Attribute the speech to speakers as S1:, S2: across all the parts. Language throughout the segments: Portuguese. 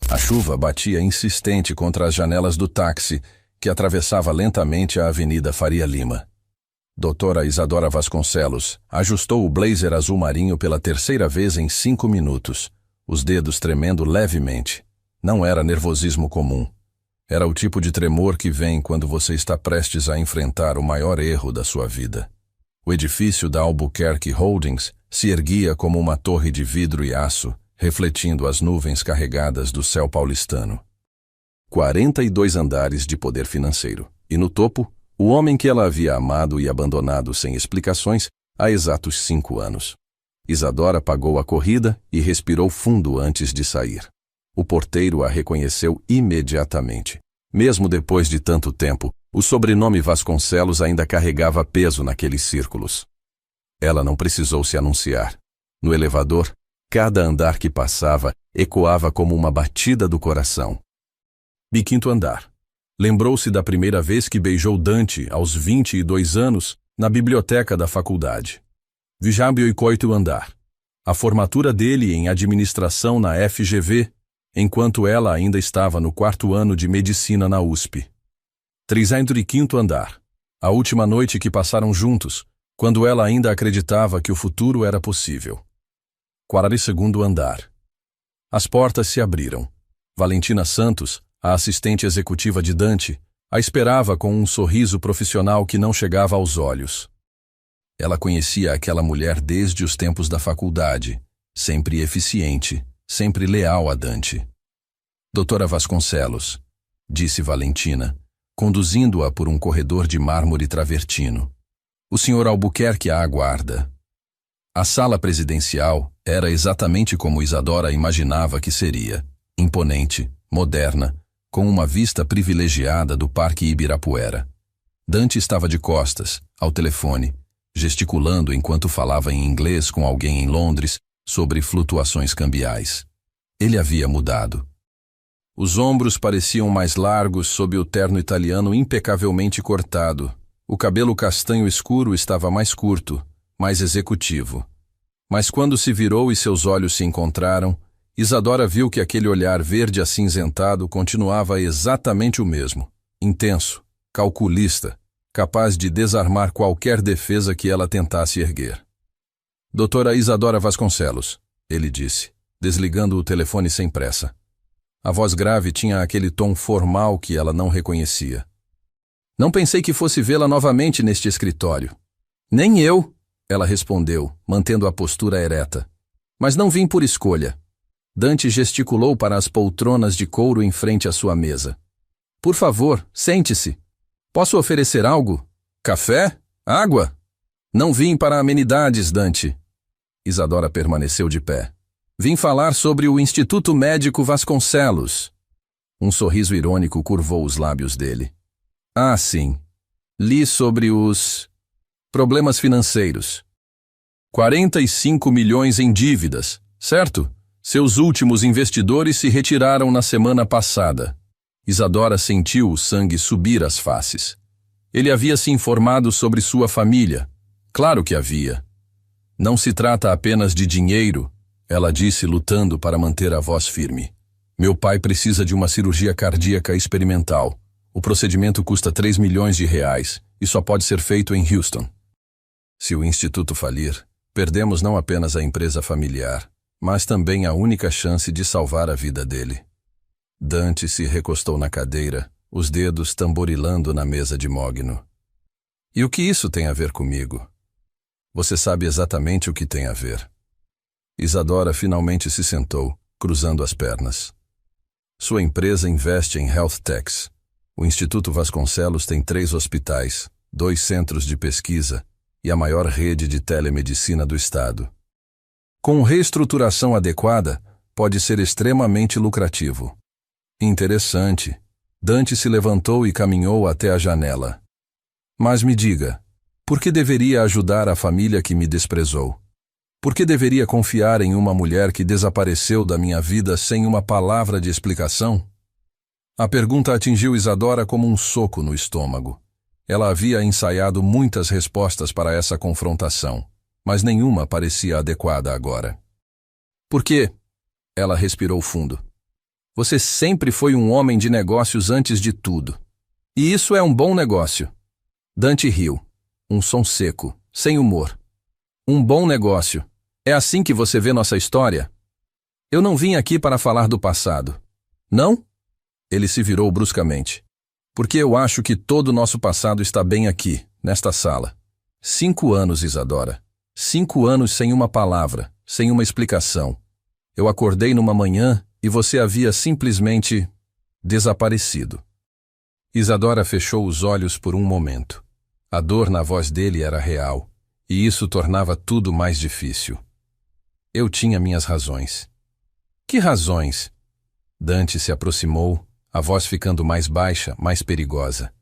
S1: A chuva batia insistente contra as janelas do táxi, que atravessava lentamente a Avenida Faria Lima. Doutora Isadora Vasconcelos ajustou o blazer azul marinho pela terceira vez em 5 minutos, os dedos tremendo levemente. Não era nervosismo comum. Era o tipo de tremor que vem quando você está prestes a enfrentar o maior erro da sua vida. O edifício da Albuquerque Holdings se erguia como uma torre de vidro e aço, refletindo as nuvens carregadas do céu paulistano. 42 andares de poder financeiro. E no topo, o homem que ela havia amado e abandonado sem explicações há exatos 5 anos. Isadora pagou a corrida e respirou fundo antes de sair. O porteiro a reconheceu imediatamente. Mesmo depois de tanto tempo, o sobrenome Vasconcelos ainda carregava peso naqueles círculos. Ela não precisou se anunciar. No elevador, cada andar que passava ecoava como uma batida do coração. E 5º andar. Lembrou-se da primeira vez que beijou Dante, aos 22 anos, na biblioteca da faculdade. 28º andar. A formatura dele em administração na FGV, enquanto ela ainda estava no 4º ano de medicina na USP. 35º andar. A última noite que passaram juntos, quando ela ainda acreditava que o futuro era possível. 42º andar. As portas se abriram. Valentina Santos, a assistente executiva de Dante, a esperava com um sorriso profissional que não chegava aos olhos. Ela conhecia aquela mulher desde os tempos da faculdade, sempre eficiente, sempre leal a Dante. Doutora Vasconcelos, disse Valentina, conduzindo-a por um corredor de mármore travertino. O Sr. Albuquerque a aguarda. A sala presidencial era exatamente como Isadora imaginava que seria, imponente, moderna, com uma vista privilegiada do Parque Ibirapuera. Dante estava de costas, ao telefone, gesticulando enquanto falava em inglês com alguém em Londres sobre flutuações cambiais. Ele havia mudado. Os ombros pareciam mais largos sob o terno italiano impecavelmente cortado. O cabelo castanho escuro estava mais curto, mais executivo. Mas quando se virou e seus olhos se encontraram, Isadora viu que aquele olhar verde acinzentado continuava exatamente o mesmo, intenso, calculista, capaz de desarmar qualquer defesa que ela tentasse erguer. Doutora Isadora Vasconcelos, ele disse, desligando o telefone sem pressa. A voz grave tinha aquele tom formal que ela não reconhecia. Não pensei que fosse vê-la novamente neste escritório. Nem eu, ela respondeu, mantendo a postura ereta. Mas não vim por escolha. Dante gesticulou para as poltronas de couro em frente à sua mesa. Por favor, sente-se. Posso oferecer algo? Café? Água? Não vim para amenidades, Dante. Isadora permaneceu de pé. Vim falar sobre o Instituto Médico Vasconcelos. Um sorriso irônico curvou os lábios dele. Ah, sim. Li sobre os problemas financeiros. 45 milhões em dívidas, certo? Seus últimos investidores se retiraram na semana passada. Isadora sentiu o sangue subir às faces. Ele havia se informado sobre sua família. Claro que havia. Não se trata apenas de dinheiro, ela disse lutando para manter a voz firme. Meu pai precisa de uma cirurgia cardíaca experimental. O procedimento custa 3 milhões de reais e só pode ser feito em Houston. Se o instituto falir, perdemos não apenas a empresa familiar, mas também a única chance de salvar a vida dele. Dante se recostou na cadeira, os dedos tamborilando na mesa de mogno. E o que isso tem a ver comigo? Você sabe exatamente o que tem a ver. Isadora finalmente se sentou, cruzando as pernas. Sua empresa investe em health techs. O Instituto Vasconcelos tem 3 hospitais, 2 centros de pesquisa e a maior rede de telemedicina do estado. Com reestruturação adequada, pode ser extremamente lucrativo. Interessante. Dante se levantou e caminhou até a janela. Mas me diga, por que deveria ajudar a família que me desprezou? Por que deveria confiar em uma mulher que desapareceu da minha vida sem uma palavra de explicação? A pergunta atingiu Isadora como um soco no estômago. Ela havia ensaiado muitas respostas para essa confrontação, mas nenhuma parecia adequada agora. Por quê? Ela respirou fundo. Você sempre foi um homem de negócios antes de tudo. E isso é um bom negócio. Dante riu. Um som seco, sem humor. Um bom negócio. É assim que você vê nossa história? Eu não vim aqui para falar do passado. Não? Ele se virou bruscamente. Porque eu acho que todo o nosso passado está bem aqui, nesta sala. 5 anos, Isadora. 5 anos sem uma palavra, sem uma explicação. Eu acordei numa manhã e você havia simplesmente desaparecido. Isadora fechou os olhos por um momento. A dor na voz dele era real, e isso tornava tudo mais difícil. Eu tinha minhas razões. Que razões? Dante se aproximou, a voz ficando mais baixa, mais perigosa.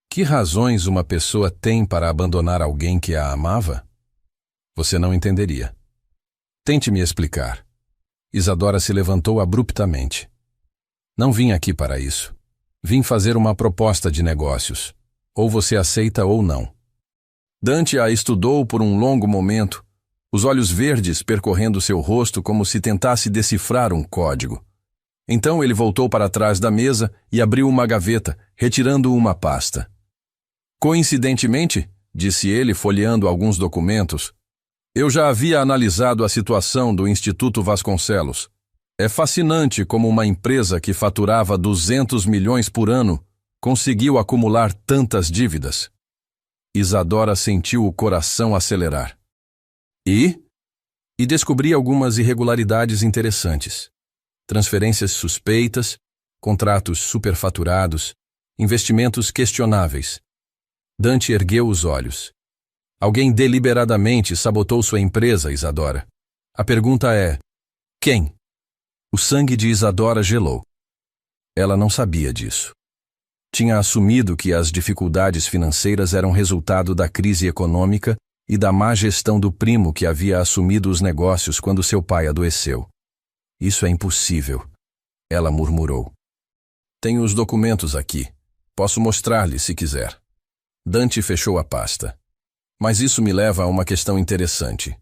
S1: Que razões uma pessoa tem para abandonar alguém que a amava? Você não entenderia. Tente me explicar. Isadora se levantou abruptamente. Não vim aqui para isso. Vim fazer uma proposta de negócios. Ou você aceita ou não. Dante a estudou por um longo momento, os olhos verdes percorrendo seu rosto como se tentasse decifrar um código. Então ele voltou para trás da mesa e abriu uma gaveta, retirando uma pasta. Coincidentemente, disse ele folheando alguns documentos, eu já havia analisado a situação do Instituto Vasconcelos. É fascinante como uma empresa que faturava 200 milhões por ano conseguiu acumular tantas dívidas. Isadora sentiu o coração acelerar. E descobri algumas irregularidades interessantes. Transferências suspeitas, contratos superfaturados, investimentos questionáveis. Dante ergueu os olhos. Alguém deliberadamente sabotou sua empresa, Isadora. A pergunta é: quem? O sangue de Isadora gelou. Ela não sabia disso. Tinha assumido que as dificuldades financeiras eram resultado da crise econômica e da má gestão do primo que havia assumido os negócios quando seu pai adoeceu. Isso é impossível, ela murmurou. Tenho os documentos aqui. Posso mostrar-lhe se quiser. Dante fechou a pasta. Mas isso me leva a uma questão interessante.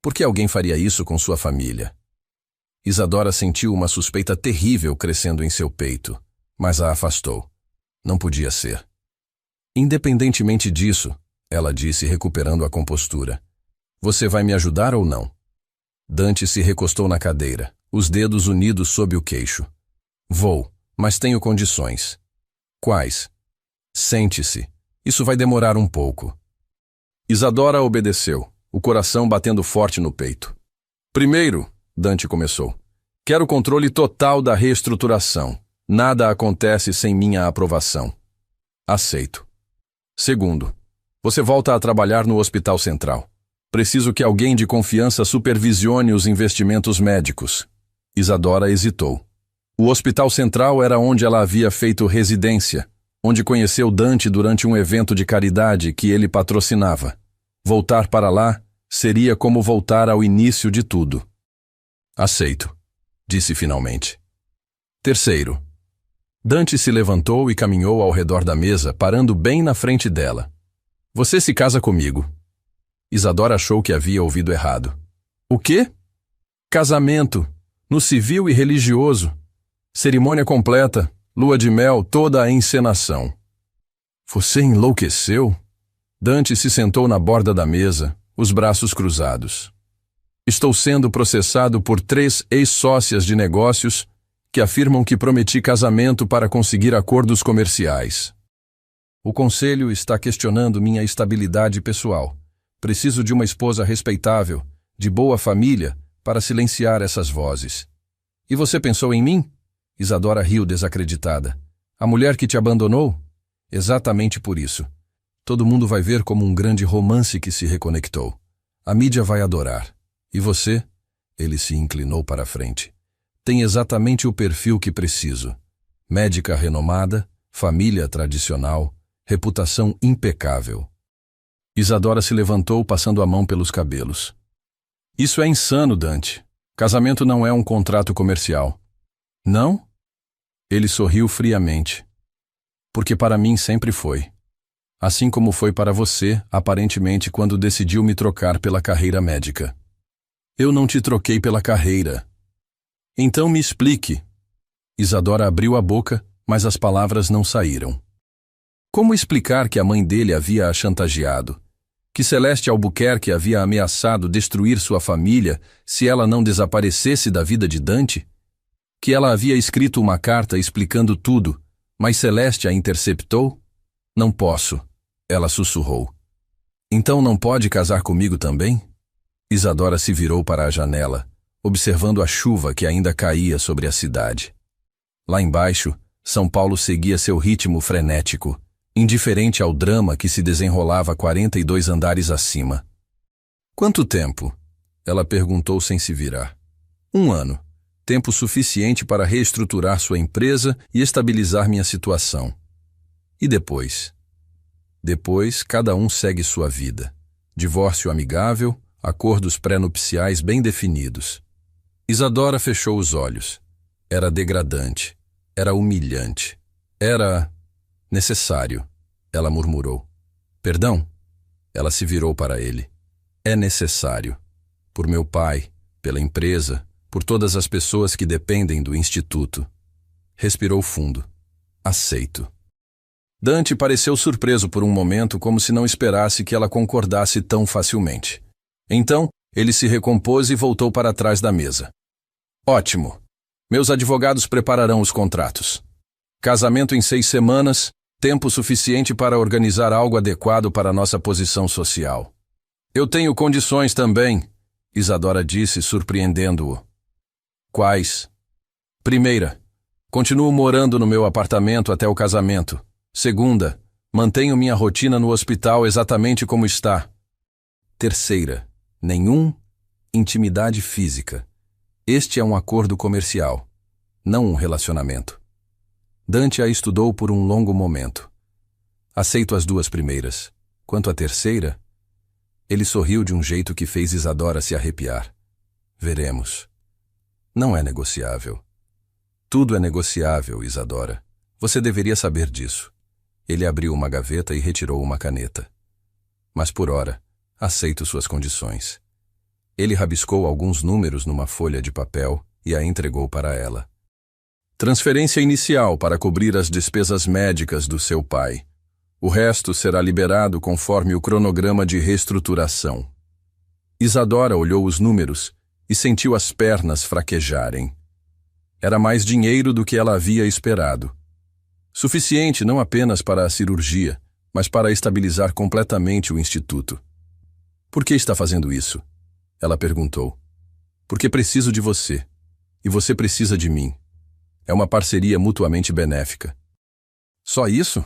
S1: Por que alguém faria isso com sua família? Isadora sentiu uma suspeita terrível crescendo em seu peito, mas a afastou. Não podia ser. Independentemente disso, ela disse recuperando a compostura. Você vai me ajudar ou não? Dante se recostou na cadeira, os dedos unidos sob o queixo. Vou, mas tenho condições. Quais? Sente-se. Isso vai demorar um pouco. Isadora obedeceu, o coração batendo forte no peito. Primeiro, Dante começou, quero controle total da reestruturação. Nada acontece sem minha aprovação. Aceito. Segundo, você volta a trabalhar no Hospital Central. Preciso que alguém de confiança supervisione os investimentos médicos. Isadora hesitou. O Hospital Central era onde ela havia feito residência, onde conheceu Dante durante um evento de caridade que ele patrocinava. Voltar para lá seria como voltar ao início de tudo. Aceito, disse finalmente. Terceiro, Dante se levantou e caminhou ao redor da mesa, parando bem na frente dela. Você se casa comigo. Isadora achou que havia ouvido errado. O quê? Casamento, no civil e religioso. Cerimônia completa, lua de mel, toda a encenação. Você enlouqueceu? Dante se sentou na borda da mesa, os braços cruzados. Estou sendo processado por 3 ex-sócias de negócios que afirmam que prometi casamento para conseguir acordos comerciais. O conselho está questionando minha estabilidade pessoal. Preciso de uma esposa respeitável, de boa família, para silenciar essas vozes. E você pensou em mim? Isadora riu desacreditada. A mulher que te abandonou? Exatamente por isso. Todo mundo vai ver como um grande romance que se reconectou. A mídia vai adorar. E você? Ele se inclinou para a frente. Tem exatamente o perfil que preciso. Médica renomada, família tradicional, reputação impecável. Isadora se levantou passando a mão pelos cabelos. Isso é insano, Dante. Casamento não é um contrato comercial. Não? Ele sorriu friamente. Porque para mim sempre foi. Assim como foi para você, aparentemente, quando decidiu me trocar pela carreira médica. Eu não te troquei pela carreira. Então me explique. Isadora abriu a boca, mas as palavras não saíram. Como explicar que a mãe dele havia a chantageado? Que Celeste Albuquerque havia ameaçado destruir sua família se ela não desaparecesse da vida de Dante? Que ela havia escrito uma carta explicando tudo, mas Celeste a interceptou? Não posso, ela sussurrou. Então não pode casar comigo também? Isadora se virou para a janela, observando a chuva que ainda caía sobre a cidade. Lá embaixo, São Paulo seguia seu ritmo frenético, indiferente ao drama que se desenrolava 42 andares acima. Quanto tempo? Ela perguntou sem se virar. 1 ano. Tempo suficiente para reestruturar sua empresa e estabilizar minha situação. E depois? Depois, cada um segue sua vida. Divórcio amigável, acordos pré-nupciais bem definidos. Isadora fechou os olhos. Era degradante. Era humilhante. Era necessário, ela murmurou. Perdão? Ela se virou para ele. É necessário. Por meu pai, pela empresa, por todas as pessoas que dependem do instituto. Respirou fundo. Aceito. Dante pareceu surpreso por um momento, como se não esperasse que ela concordasse tão facilmente. Então, ele se recompôs e voltou para trás da mesa. Ótimo. Meus advogados prepararão os contratos. Casamento em 6 semanas, tempo suficiente para organizar algo adequado para nossa posição social. Eu tenho condições também, Isadora disse, surpreendendo-o. Quais? Primeira, continuo morando no meu apartamento até o casamento. Segunda, mantenho minha rotina no hospital exatamente como está. Terceira, intimidade física. Este é um acordo comercial, não um relacionamento. Dante a estudou por um longo momento. Aceito as 2 primeiras. Quanto à terceira, ele sorriu de um jeito que fez Isadora se arrepiar. Veremos. Não é negociável. Tudo é negociável, Isadora. Você deveria saber disso. Ele abriu uma gaveta e retirou uma caneta. Mas por ora, aceito suas condições. Ele rabiscou alguns números numa folha de papel e a entregou para ela. Transferência inicial para cobrir as despesas médicas do seu pai. O resto será liberado conforme o cronograma de reestruturação. Isadora olhou os números e sentiu as pernas fraquejarem. Era mais dinheiro do que ela havia esperado. Suficiente não apenas para a cirurgia, mas para estabilizar completamente o instituto. Por que está fazendo isso? Ela perguntou. Porque preciso de você, e você precisa de mim. É uma parceria mutuamente benéfica. Só isso?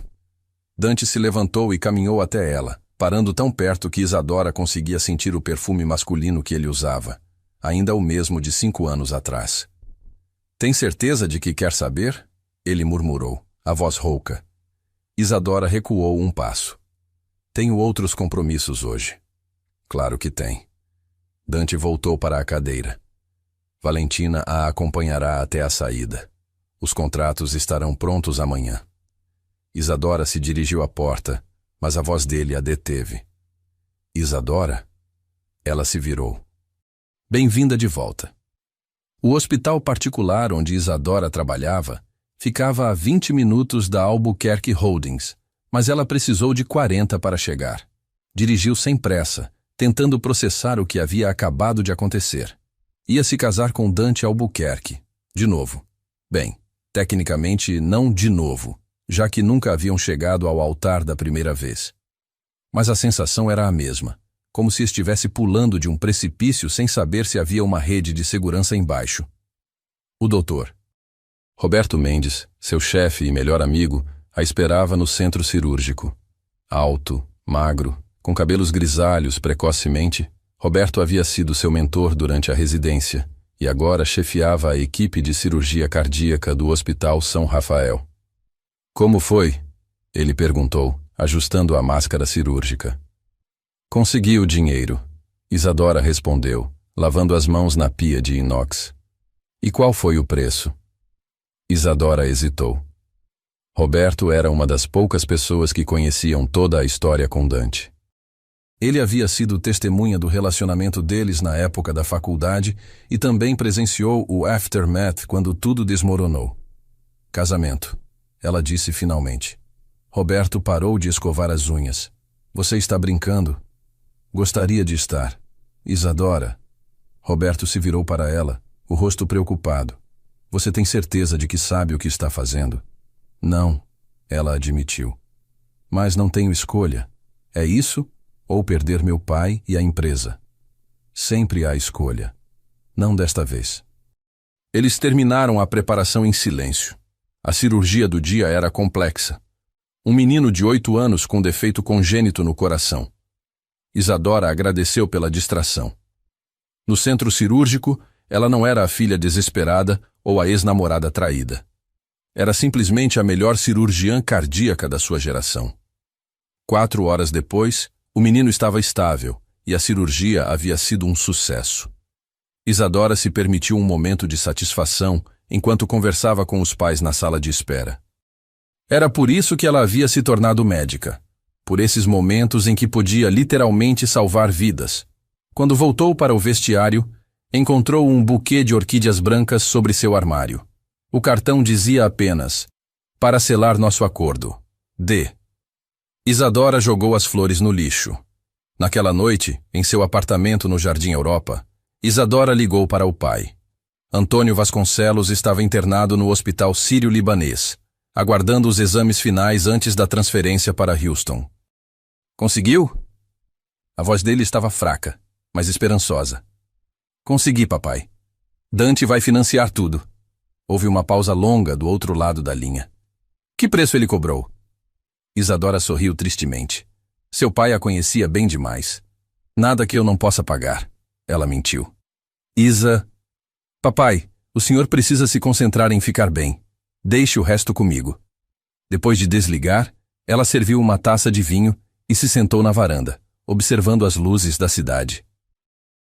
S1: Dante se levantou e caminhou até ela, parando tão perto que Isadora conseguia sentir o perfume masculino que ele usava, ainda o mesmo de 5 anos atrás. Tem certeza de que quer saber? Ele murmurou, a voz rouca. Isadora recuou um passo. Tenho outros compromissos hoje. Claro que tem. Dante voltou para a cadeira. Valentina a acompanhará até a saída. Os contratos estarão prontos amanhã. Isadora se dirigiu à porta, mas a voz dele a deteve. Isadora? Ela se virou. Bem-vinda de volta. O hospital particular onde Isadora trabalhava ficava a 20 minutos da Albuquerque Holdings, mas ela precisou de 40 para chegar. Dirigiu sem pressa, tentando processar o que havia acabado de acontecer. Ia se casar com Dante Albuquerque. De novo. Bem, tecnicamente não de novo, já que nunca haviam chegado ao altar da primeira vez. Mas a sensação era a mesma, como se estivesse pulando de um precipício sem saber se havia uma rede de segurança embaixo. O doutor Roberto Mendes, seu chefe e melhor amigo, a esperava no centro cirúrgico. Alto, magro, com cabelos grisalhos precocemente, Roberto havia sido seu mentor durante a residência e agora chefiava a equipe de cirurgia cardíaca do Hospital São Rafael. Como foi? Ele perguntou, ajustando a máscara cirúrgica. Consegui o dinheiro, Isadora respondeu, lavando as mãos na pia de inox. E qual foi o preço? Isadora hesitou. Roberto era uma das poucas pessoas que conheciam toda a história com Dante. Ele havia sido testemunha do relacionamento deles na época da faculdade e também presenciou o aftermath quando tudo desmoronou. Casamento, ela disse finalmente. Roberto parou de escovar as unhas. Você está brincando? Gostaria de estar. Isadora. Roberto se virou para ela, o rosto preocupado. Você tem certeza de que sabe o que está fazendo? Não, ela admitiu. Mas não tenho escolha. É isso ou perder meu pai e a empresa? Sempre há escolha. Não desta vez. Eles terminaram a preparação em silêncio. A cirurgia do dia era complexa. Um menino de 8 anos com defeito congênito no coração. Isadora agradeceu pela distração. No centro cirúrgico, ela não era a filha desesperada ou a ex-namorada traída. Era simplesmente a melhor cirurgiã cardíaca da sua geração. 4 horas depois, o menino estava estável e a cirurgia havia sido um sucesso. Isadora se permitiu um momento de satisfação enquanto conversava com os pais na sala de espera. Era por isso que ela havia se tornado médica, por esses momentos em que podia literalmente salvar vidas. Quando voltou para o vestiário, encontrou um buquê de orquídeas brancas sobre seu armário. O cartão dizia apenas: para selar nosso acordo. D. Isadora jogou as flores no lixo. Naquela noite, em seu apartamento no Jardim Europa, Isadora ligou para o pai. Antônio Vasconcelos estava internado no Hospital Sírio-Libanês, aguardando os exames finais antes da transferência para Houston. Conseguiu? A voz dele estava fraca, mas esperançosa. Consegui, papai. Dante vai financiar tudo. Houve uma pausa longa do outro lado da linha. Que preço ele cobrou? Isadora sorriu tristemente. Seu pai a conhecia bem demais. Nada que eu não possa pagar. Ela mentiu. Papai, o senhor precisa se concentrar em ficar bem. Deixe o resto comigo. Depois de desligar, ela serviu uma taça de vinho e se sentou na varanda, observando as luzes da cidade.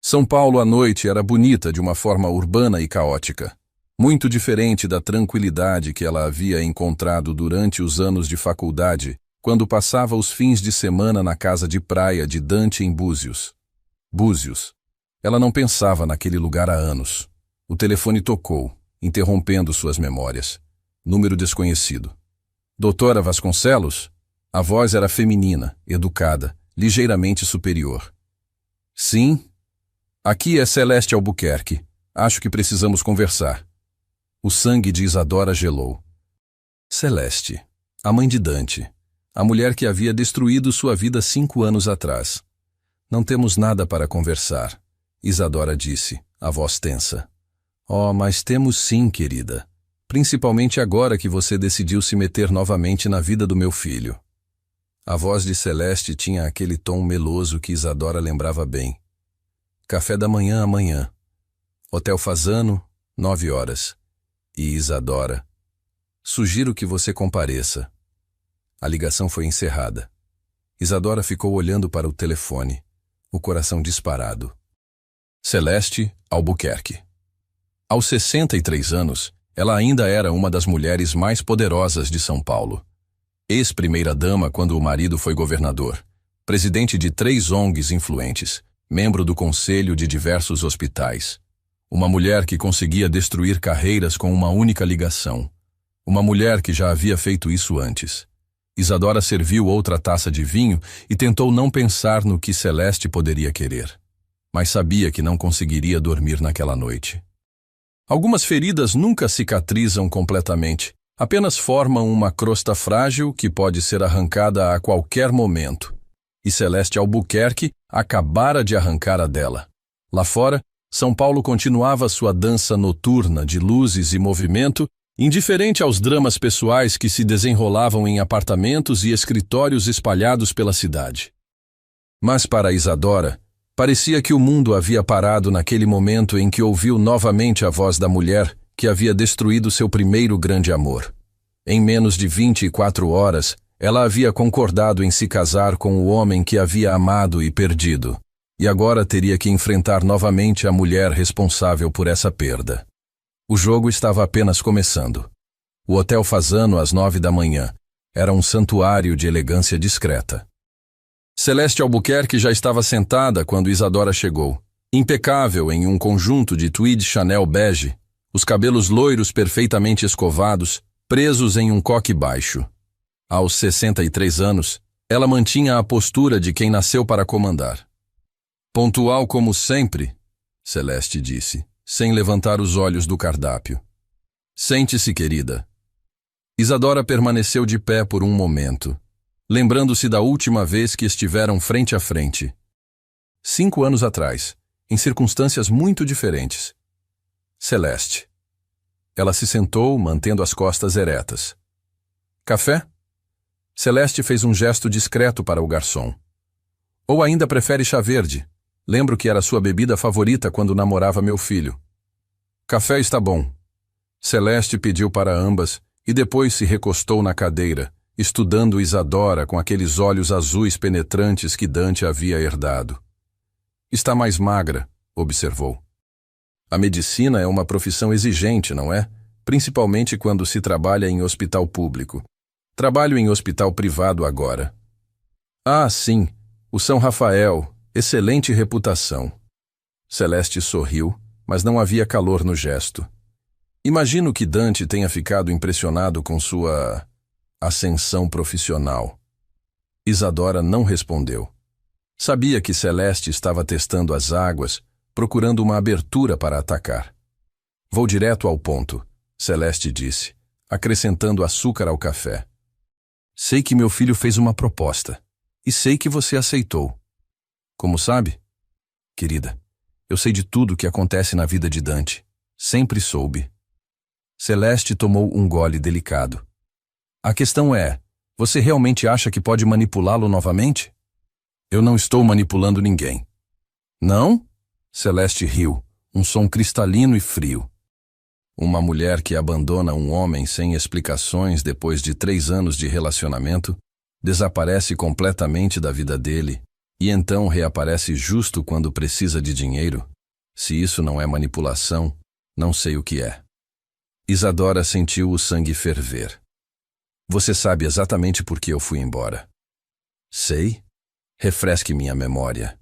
S1: São Paulo à noite era bonita de uma forma urbana e caótica, muito diferente da tranquilidade que ela havia encontrado durante os anos de faculdade, quando passava os fins de semana na casa de praia de Dante em Búzios. Búzios. Ela não pensava naquele lugar há anos. O telefone tocou, interrompendo suas memórias. Número desconhecido. Doutora Vasconcelos? A voz era feminina, educada, ligeiramente superior. Sim? Aqui é Celeste Albuquerque. Acho que precisamos conversar. O sangue de Isadora gelou. Celeste, a mãe de Dante, a mulher que havia destruído sua vida 5 anos atrás. Não temos nada para conversar, Isadora disse, a voz tensa. Oh, mas temos sim, querida. Principalmente agora que você decidiu se meter novamente na vida do meu filho. A voz de Celeste tinha aquele tom meloso que Isadora lembrava bem. Café da manhã amanhã. Hotel Fasano, 9 horas. E Isadora. Sugiro que você compareça. A ligação foi encerrada. Isadora ficou olhando para o telefone, o coração disparado. Celeste Albuquerque. Aos 63 anos, ela ainda era uma das mulheres mais poderosas de São Paulo. Ex-primeira-dama quando o marido foi governador, presidente de 3 ONGs influentes, membro do conselho de diversos hospitais. Uma mulher que conseguia destruir carreiras com uma única ligação. Uma mulher que já havia feito isso antes. Isadora serviu outra taça de vinho e tentou não pensar no que Celeste poderia querer. Mas sabia que não conseguiria dormir naquela noite. Algumas feridas nunca cicatrizam completamente, apenas formam uma crosta frágil que pode ser arrancada a qualquer momento. E Celeste Albuquerque acabara de arrancar a dela. Lá fora, São Paulo continuava sua dança noturna de luzes e movimento, indiferente aos dramas pessoais que se desenrolavam em apartamentos e escritórios espalhados pela cidade. Mas para Isadora, parecia que o mundo havia parado naquele momento em que ouviu novamente a voz da mulher que havia destruído seu primeiro grande amor. Em menos de 24 horas, ela havia concordado em se casar com o homem que havia amado e perdido, e agora teria que enfrentar novamente a mulher responsável por essa perda. O jogo estava apenas começando. O Hotel Fasano, às 9 da manhã, era um santuário de elegância discreta. Celeste Albuquerque já estava sentada quando Isadora chegou, impecável em um conjunto de tweed Chanel bege, os cabelos loiros perfeitamente escovados, presos em um coque baixo. Aos 63 anos, ela mantinha a postura de quem nasceu para comandar. Pontual como sempre, Celeste disse, sem levantar os olhos do cardápio. Sente-se, querida. Isadora permaneceu de pé por um momento, lembrando-se da última vez que estiveram frente a frente. 5 anos atrás, em circunstâncias muito diferentes. Celeste. Ela se sentou, mantendo as costas eretas. Café? Celeste fez um gesto discreto para o garçom. Ou ainda prefere chá verde? Lembro que era sua bebida favorita quando namorava meu filho. Café está bom. Celeste pediu para ambas e depois se recostou na cadeira, estudando Isadora com aqueles olhos azuis penetrantes que Dante havia herdado. Está mais magra, observou. A medicina é uma profissão exigente, não é? Principalmente quando se trabalha em hospital público. Trabalho em hospital privado agora. Ah, sim, o São Rafael, excelente reputação. Celeste sorriu, mas não havia calor no gesto. Imagino que Dante tenha ficado impressionado com sua ascensão profissional. Isadora não respondeu. Sabia que Celeste estava testando as águas, procurando uma abertura para atacar. Vou direto ao ponto, Celeste disse, acrescentando açúcar ao café. Sei que meu filho fez uma proposta, e sei que você aceitou. Como sabe? Querida, eu sei de tudo o que acontece na vida de Dante. Sempre soube. Celeste tomou um gole delicado. A questão é, você realmente acha que pode manipulá-lo novamente? Eu não estou manipulando ninguém. Não? Celeste riu, um som cristalino e frio. Uma mulher que abandona um homem sem explicações depois de 3 anos de relacionamento, desaparece completamente da vida dele e então reaparece justo quando precisa de dinheiro. Se isso não é manipulação, não sei o que é. Isadora sentiu o sangue ferver. Você sabe exatamente por que eu fui embora. Sei? Refresque minha memória.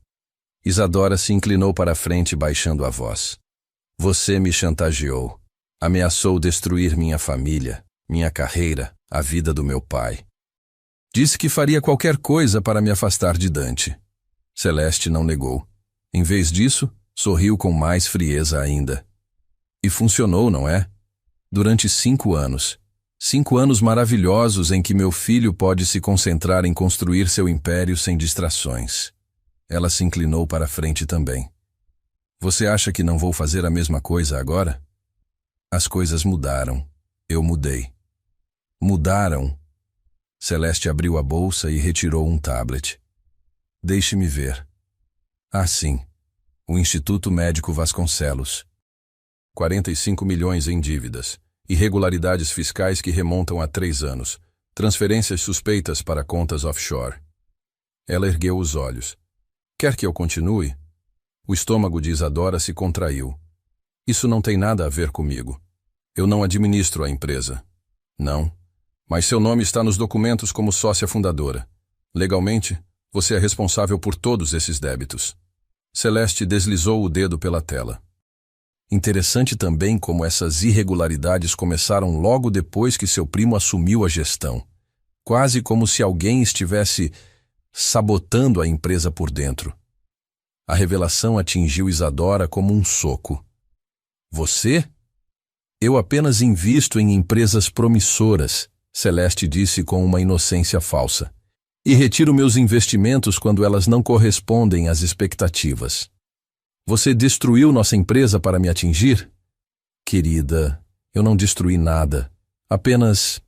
S1: Isadora se inclinou para a frente baixando a voz. Você me chantageou. Ameaçou destruir minha família, minha carreira, a vida do meu pai. Disse que faria qualquer coisa para me afastar de Dante. Celeste não negou. Em vez disso, sorriu com mais frieza ainda. E funcionou, não é? Durante 5 anos. 5 anos maravilhosos em que meu filho pode se concentrar em construir seu império sem distrações. Ela se inclinou para a frente também. Você acha que não vou fazer a mesma coisa agora? As coisas mudaram. Eu mudei. Mudaram. Celeste abriu a bolsa e retirou um tablet. Deixe-me ver. Ah, sim. O Instituto Médico Vasconcelos. 45 milhões em dívidas. Irregularidades fiscais que remontam a 3 anos. Transferências suspeitas para contas offshore. Ela ergueu os olhos. Quer que eu continue? O estômago de Isadora se contraiu. Isso não tem nada a ver comigo. Eu não administro a empresa. Não. Mas seu nome está nos documentos como sócia fundadora. Legalmente, você é responsável por todos esses débitos. Celeste deslizou o dedo pela tela. Interessante também como essas irregularidades começaram logo depois que seu primo assumiu a gestão. Quase como se alguém estivesse sabotando a empresa por dentro. A revelação atingiu Isadora como um soco. Você? Eu apenas invisto em empresas promissoras, Celeste disse com uma inocência falsa. E retiro meus investimentos quando elas não correspondem às expectativas. Você destruiu nossa empresa para me atingir? Querida, eu não destruí nada. Apenas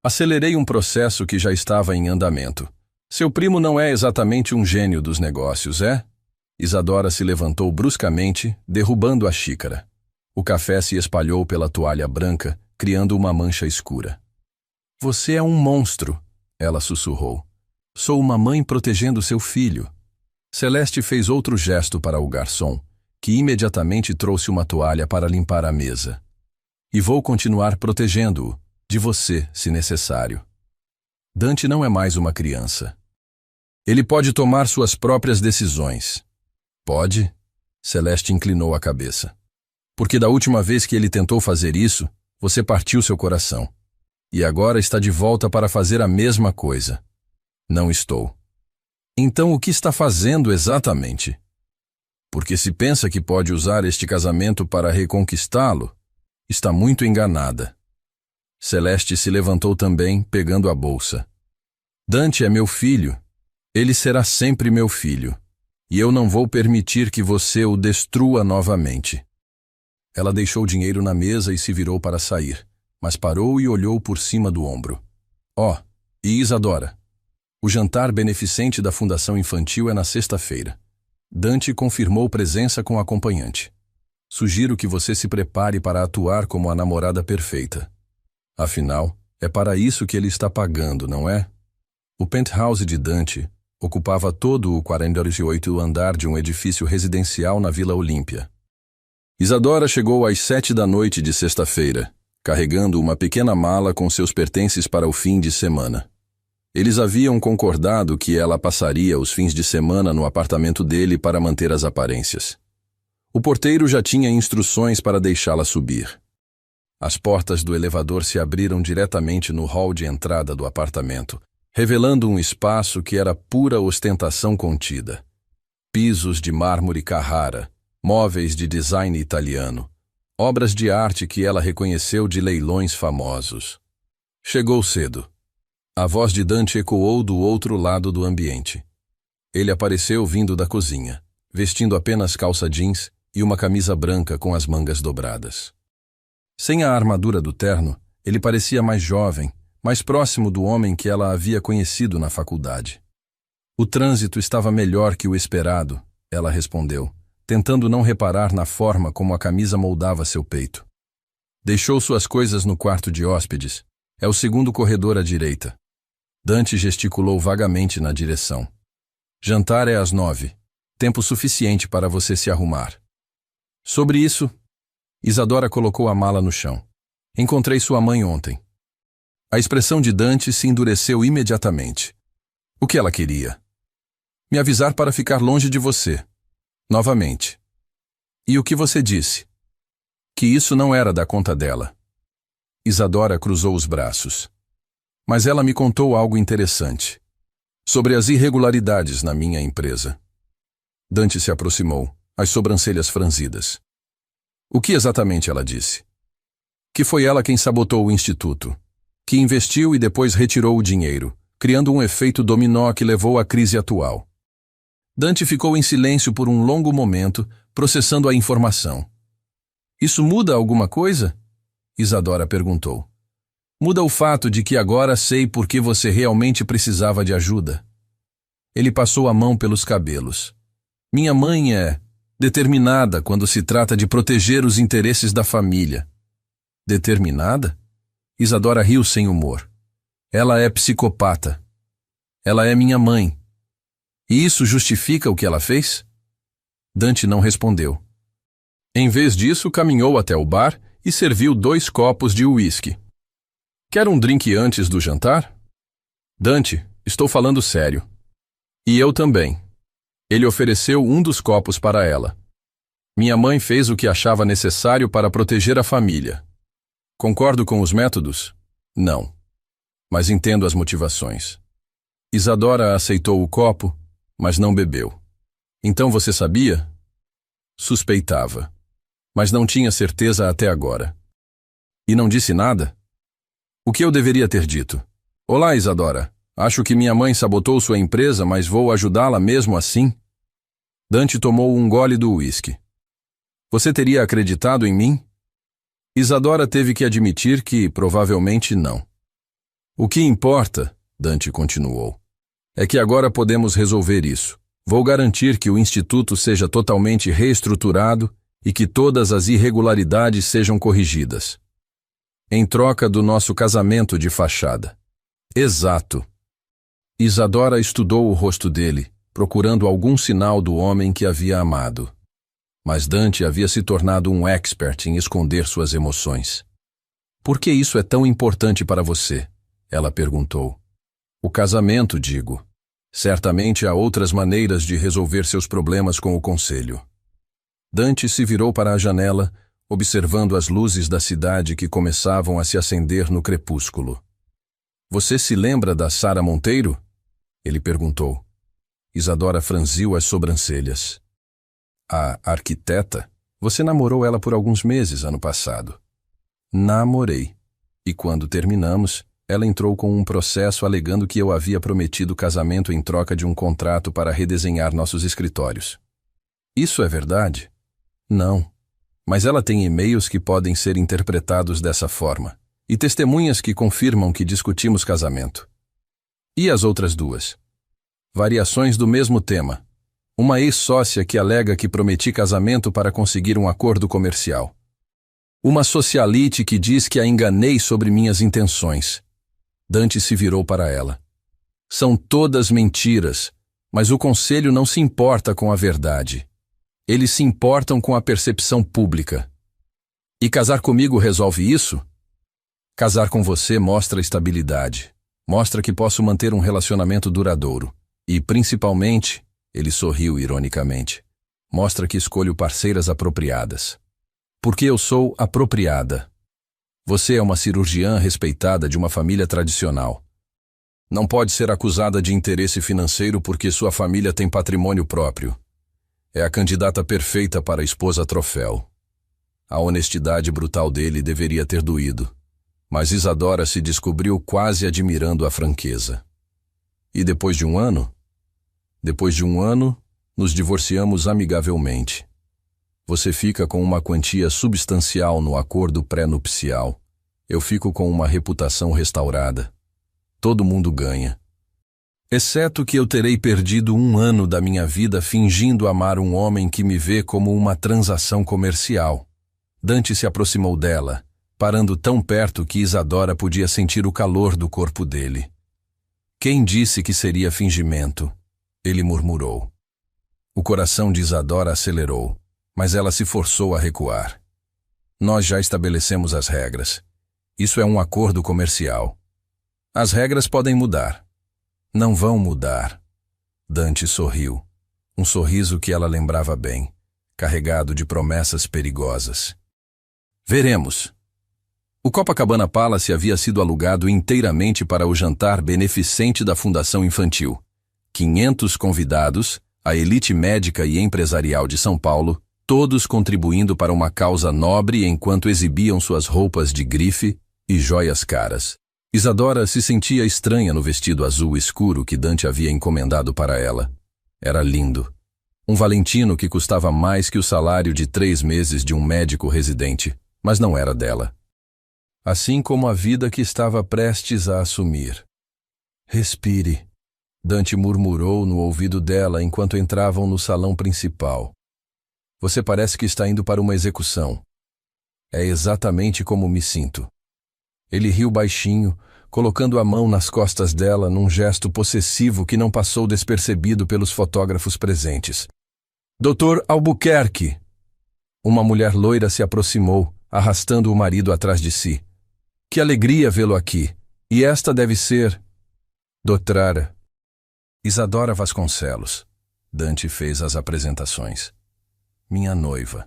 S1: acelerei um processo que já estava em andamento. Seu primo não é exatamente um gênio dos negócios, é? Isadora se levantou bruscamente, derrubando a xícara. O café se espalhou pela toalha branca, criando uma mancha escura. Você é um monstro, ela sussurrou. Sou uma mãe protegendo seu filho. Celeste fez outro gesto para o garçom, que imediatamente trouxe uma toalha para limpar a mesa. E vou continuar protegendo-o, de você, se necessário. Dante não é mais uma criança. Ele pode tomar suas próprias decisões. Pode? Celeste inclinou a cabeça. Porque da última vez que ele tentou fazer isso, você partiu seu coração. E agora está de volta para fazer a mesma coisa. Não estou. Então o que está fazendo exatamente? Porque se pensa que pode usar este casamento para reconquistá-lo, está muito enganada. Celeste se levantou também, pegando a bolsa. Dante é meu filho. Ele será sempre meu filho. E eu não vou permitir que você o destrua novamente. Ela deixou o dinheiro na mesa e se virou para sair, mas parou e olhou por cima do ombro. E Isadora? O jantar beneficente da Fundação Infantil é na sexta-feira. Dante confirmou presença com a acompanhante. Sugiro que você se prepare para atuar como a namorada perfeita. Afinal, é para isso que ele está pagando, não é? O penthouse de Dante ocupava todo o 48º andar de um edifício residencial na Vila Olímpia. Isadora chegou às 7 da noite de sexta-feira, carregando uma pequena mala com seus pertences para o fim de semana. Eles haviam concordado que ela passaria os fins de semana no apartamento dele para manter as aparências. O porteiro já tinha instruções para deixá-la subir. As portas do elevador se abriram diretamente no hall de entrada do apartamento, revelando um espaço que era pura ostentação contida. Pisos de mármore Carrara, móveis de design italiano, obras de arte que ela reconheceu de leilões famosos. Chegou cedo. A voz de Dante ecoou do outro lado do ambiente. Ele apareceu vindo da cozinha, vestindo apenas calça jeans e uma camisa branca com as mangas dobradas. Sem a armadura do terno, ele parecia mais jovem, mais próximo do homem que ela havia conhecido na faculdade. O trânsito estava melhor que o esperado, ela respondeu, tentando não reparar na forma como a camisa moldava seu peito. Deixou suas coisas no quarto de hóspedes. É o segundo corredor à direita. Dante gesticulou vagamente na direção. Jantar é às 9. Tempo suficiente para você se arrumar. Sobre isso, Isadora colocou a mala no chão. Encontrei sua mãe ontem. A expressão de Dante se endureceu imediatamente. O que ela queria? Me avisar para ficar longe de você. Novamente. E o que você disse? Que isso não era da conta dela. Isadora cruzou os braços. Mas ela me contou algo interessante. Sobre as irregularidades na minha empresa. Dante se aproximou, as sobrancelhas franzidas. O que exatamente ela disse? Que foi ela quem sabotou o instituto, que investiu e depois retirou o dinheiro, criando um efeito dominó que levou à crise atual. Dante ficou em silêncio por um longo momento, processando a informação. Isso muda alguma coisa? Isadora perguntou. Muda o fato de que agora sei por que você realmente precisava de ajuda. Ele passou a mão pelos cabelos. Minha mãe é determinada quando se trata de proteger os interesses da família. Determinada? Isadora riu sem humor. Ela é psicopata. Ela é minha mãe. E isso justifica o que ela fez? Dante não respondeu. Em vez disso, caminhou até o bar e serviu 2 copos de uísque. Quer um drink antes do jantar? Dante, estou falando sério. E eu também. Ele ofereceu um dos copos para ela. Minha mãe fez o que achava necessário para proteger a família. Concordo com os métodos? Não. Mas entendo as motivações. Isadora aceitou o copo, mas não bebeu. Então você sabia? Suspeitava. Mas não tinha certeza até agora. E não disse nada? O que eu deveria ter dito? Olá, Isadora. Acho que minha mãe sabotou sua empresa, mas vou ajudá-la mesmo assim? Dante tomou um gole do uísque. Você teria acreditado em mim? Isadora teve que admitir que provavelmente não. O que importa, Dante continuou, é que agora podemos resolver isso. Vou garantir que o instituto seja totalmente reestruturado e que todas as irregularidades sejam corrigidas. Em troca do nosso casamento de fachada. Exato. Isadora estudou o rosto dele, procurando algum sinal do homem que havia amado. Mas Dante havia se tornado um expert em esconder suas emoções. Por que isso é tão importante para você? Ela perguntou. O casamento, digo. Certamente há outras maneiras de resolver seus problemas com o conselho. Dante se virou para a janela, observando as luzes da cidade que começavam a se acender no crepúsculo. Você se lembra da Sara Monteiro? Ele perguntou. Isadora franziu as sobrancelhas. A arquiteta? Você namorou ela por alguns meses ano passado. Namorei. E quando terminamos, ela entrou com um processo alegando que eu havia prometido casamento em troca de um contrato para redesenhar nossos escritórios. Isso é verdade? Não. Mas ela tem e-mails que podem ser interpretados dessa forma, e testemunhas que confirmam que discutimos casamento. E as outras duas? Variações do mesmo tema. Uma ex-sócia que alega que prometi casamento para conseguir um acordo comercial. Uma socialite que diz que a enganei sobre minhas intenções. Dante se virou para ela. São todas mentiras, mas o conselho não se importa com a verdade. Eles se importam com a percepção pública. E casar comigo resolve isso? Casar com você mostra estabilidade. Mostra que posso manter um relacionamento duradouro. E, principalmente, ele sorriu ironicamente, mostra que escolho parceiras apropriadas. Porque eu sou apropriada. Você é uma cirurgiã respeitada de uma família tradicional. Não pode ser acusada de interesse financeiro porque sua família tem patrimônio próprio. É a candidata perfeita para a esposa troféu. A honestidade brutal dele deveria ter doído, mas Isadora se descobriu quase admirando a franqueza. E depois de um ano? Depois de um ano, nos divorciamos amigavelmente. Você fica com uma quantia substancial no acordo pré-nupcial. Eu fico com uma reputação restaurada. Todo mundo ganha. Exceto que eu terei perdido um ano da minha vida fingindo amar um homem que me vê como uma transação comercial. Dante se aproximou dela, parando tão perto que Isadora podia sentir o calor do corpo dele. Quem disse que seria fingimento? Ele murmurou. O coração de Isadora acelerou, mas ela se forçou a recuar. Nós já estabelecemos as regras. Isso é um acordo comercial. As regras podem mudar. Não vão mudar. Dante sorriu. Um sorriso que ela lembrava bem, carregado de promessas perigosas. Veremos. O Copacabana Palace havia sido alugado inteiramente para o jantar beneficente da Fundação Infantil. 500 convidados, a elite médica e empresarial de São Paulo, todos contribuindo para uma causa nobre enquanto exibiam suas roupas de grife e joias caras. Isadora se sentia estranha no vestido azul escuro que Dante havia encomendado para ela. Era lindo. Um Valentino que custava mais que o salário de 3 meses de um médico residente, mas não era dela. Assim como a vida que estava prestes a assumir. Respire, Dante murmurou no ouvido dela enquanto entravam no salão principal. Você parece que está indo para uma execução. É exatamente como me sinto. Ele riu baixinho, colocando a mão nas costas dela num gesto possessivo que não passou despercebido pelos fotógrafos presentes. Dr. Albuquerque! Uma mulher loira se aproximou, arrastando o marido atrás de si. Que alegria vê-lo aqui. E esta deve ser... Doutora Isadora Vasconcelos. Dante fez as apresentações. Minha noiva.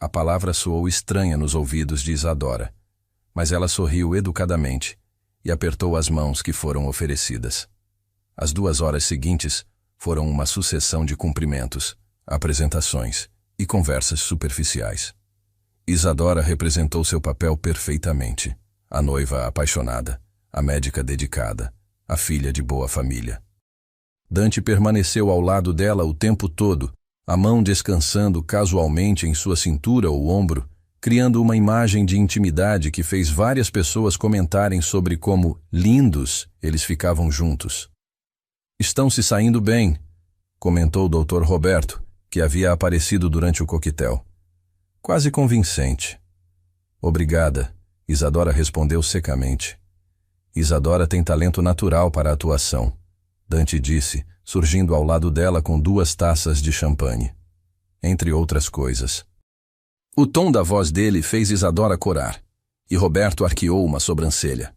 S1: A palavra soou estranha nos ouvidos de Isadora, mas ela sorriu educadamente e apertou as mãos que foram oferecidas. As 2 horas seguintes foram uma sucessão de cumprimentos, apresentações e conversas superficiais. Isadora representou seu papel perfeitamente. A noiva apaixonada, a médica dedicada, a filha de boa família. Dante permaneceu ao lado dela o tempo todo, a mão descansando casualmente em sua cintura ou ombro, criando uma imagem de intimidade que fez várias pessoas comentarem sobre como lindos eles ficavam juntos. Estão se saindo bem, comentou o Dr. Roberto, que havia aparecido durante o coquetel. Quase convincente. Obrigada, Isadora respondeu secamente. Isadora tem talento natural para a atuação, Dante disse, surgindo ao lado dela com 2 taças de champanhe. Entre outras coisas. O tom da voz dele fez Isadora corar, e Roberto arqueou uma sobrancelha.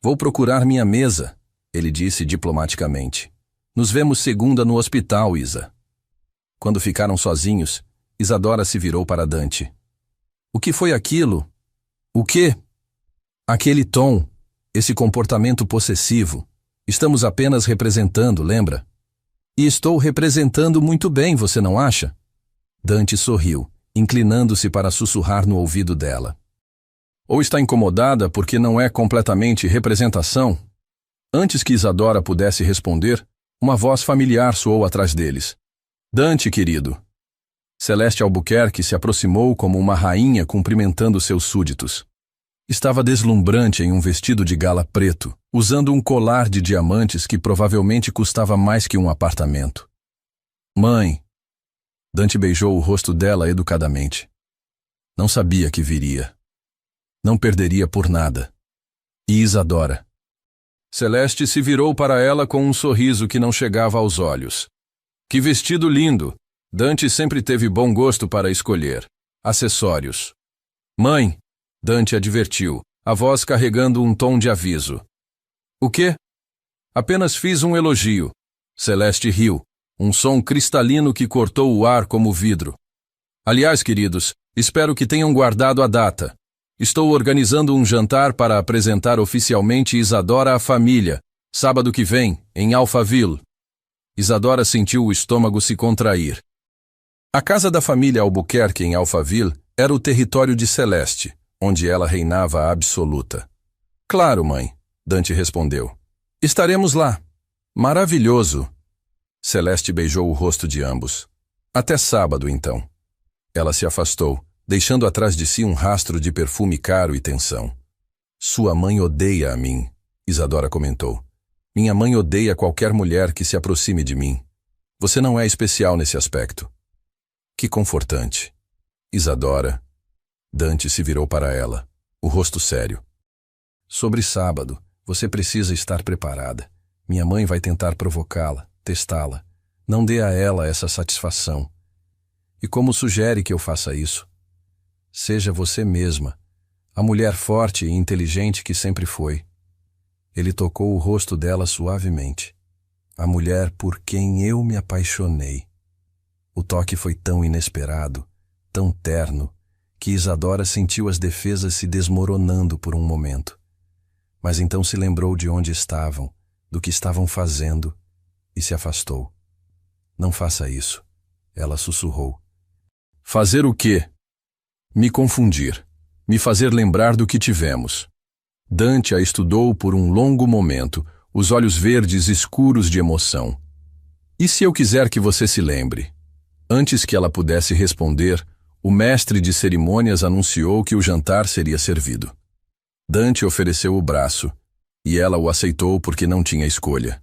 S1: Vou procurar minha mesa, ele disse diplomaticamente. Nos vemos segunda no hospital, Isa. Quando ficaram sozinhos, Isadora se virou para Dante. O que foi aquilo? O quê? Aquele tom, esse comportamento possessivo. Estamos apenas representando, lembra? E estou representando muito bem, você não acha? Dante sorriu, inclinando-se para sussurrar no ouvido dela. Ou está incomodada porque não é completamente representação? Antes que Isadora pudesse responder, uma voz familiar soou atrás deles. Dante, querido. Celeste Albuquerque se aproximou como uma rainha cumprimentando seus súditos. Estava deslumbrante em um vestido de gala preto, usando um colar de diamantes que provavelmente custava mais que um apartamento. Mãe. Dante beijou o rosto dela educadamente. Não sabia que viria. Não perderia por nada. E Isadora? Celeste se virou para ela com um sorriso que não chegava aos olhos. Que vestido lindo! Dante sempre teve bom gosto para escolher. Acessórios. Mãe! Dante advertiu, a voz carregando um tom de aviso. O quê? Apenas fiz um elogio. Celeste riu, um som cristalino que cortou o ar como vidro. Aliás, queridos, espero que tenham guardado a data. Estou organizando um jantar para apresentar oficialmente Isadora à família, sábado que vem, em Alphaville. Isadora sentiu o estômago se contrair. A casa da família Albuquerque em Alphaville era o território de Celeste, onde ela reinava absoluta. Claro, mãe, Dante respondeu. Estaremos lá. Maravilhoso. Celeste beijou o rosto de ambos. Até sábado, então. Ela se afastou, deixando atrás de si um rastro de perfume caro e tensão. Sua mãe odeia a mim, Isadora comentou. Minha mãe odeia qualquer mulher que se aproxime de mim. Você não é especial nesse aspecto. Que confortante. Isadora. Dante se virou para ela, o rosto sério. Sobre sábado, você precisa estar preparada. Minha mãe vai tentar provocá-la, testá-la. Não dê a ela essa satisfação. E como sugere que eu faça isso? Seja você mesma, a mulher forte e inteligente que sempre foi. Ele tocou o rosto dela suavemente. A mulher por quem eu me apaixonei. O toque foi tão inesperado, tão terno, que Isadora sentiu as defesas se desmoronando por um momento. Mas então se lembrou de onde estavam, do que estavam fazendo, e se afastou. Não faça isso, ela sussurrou. Fazer o quê? Me confundir, me fazer lembrar do que tivemos. Dante a estudou por um longo momento, os olhos verdes escuros de emoção. E se eu quiser que você se lembre? Antes que ela pudesse responder, o mestre de cerimônias anunciou que o jantar seria servido. Dante ofereceu o braço, e ela o aceitou porque não tinha escolha.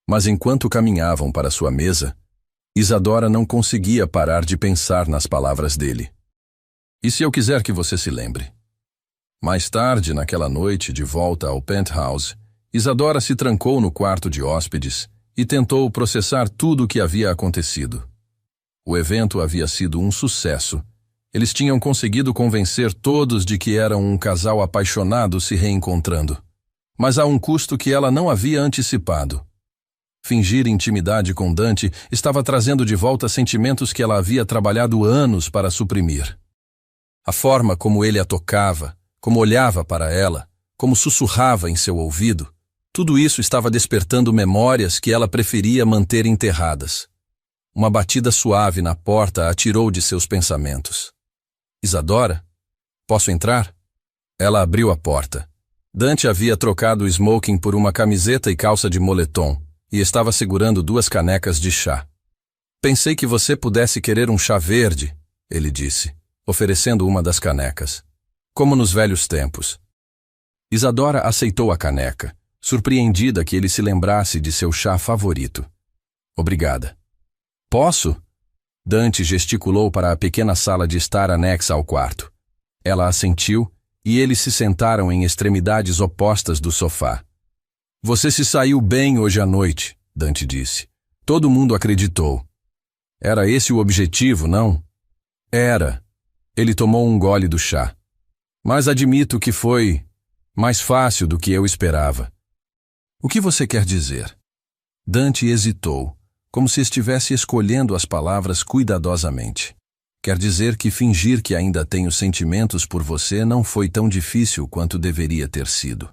S1: Mas enquanto caminhavam para sua mesa, Isadora não conseguia parar de pensar nas palavras dele. E se eu quiser que você se lembre? Mais tarde, naquela noite, de volta ao penthouse, Isadora se trancou no quarto de hóspedes e tentou processar tudo o que havia acontecido. O evento havia sido um sucesso. Eles tinham conseguido convencer todos de que eram um casal apaixonado se reencontrando. Mas a um custo que ela não havia antecipado. Fingir intimidade com Dante estava trazendo de volta sentimentos que ela havia trabalhado anos para suprimir. A forma como ele a tocava, como olhava para ela, como sussurrava em seu ouvido, tudo isso estava despertando memórias que ela preferia manter enterradas. Uma batida suave na porta a tirou de seus pensamentos. Isadora? Posso entrar? Ela abriu a porta. Dante havia trocado o smoking por uma camiseta e calça de moletom e estava segurando 2 canecas de chá. Pensei que você pudesse querer um chá verde, ele disse, oferecendo uma das canecas. Como nos velhos tempos. Isadora aceitou a caneca, surpreendida que ele se lembrasse de seu chá favorito. Obrigada. Posso? Dante gesticulou para a pequena sala de estar anexa ao quarto. Ela assentiu e eles se sentaram em extremidades opostas do sofá. Você se saiu bem hoje à noite, Dante disse. Todo mundo acreditou. Era esse o objetivo, não? Era. Ele tomou um gole do chá. Mas admito que foi mais fácil do que eu esperava. O que você quer dizer? Dante hesitou, como se estivesse escolhendo as palavras cuidadosamente. Quer dizer que fingir que ainda tenho sentimentos por você não foi tão difícil quanto deveria ter sido.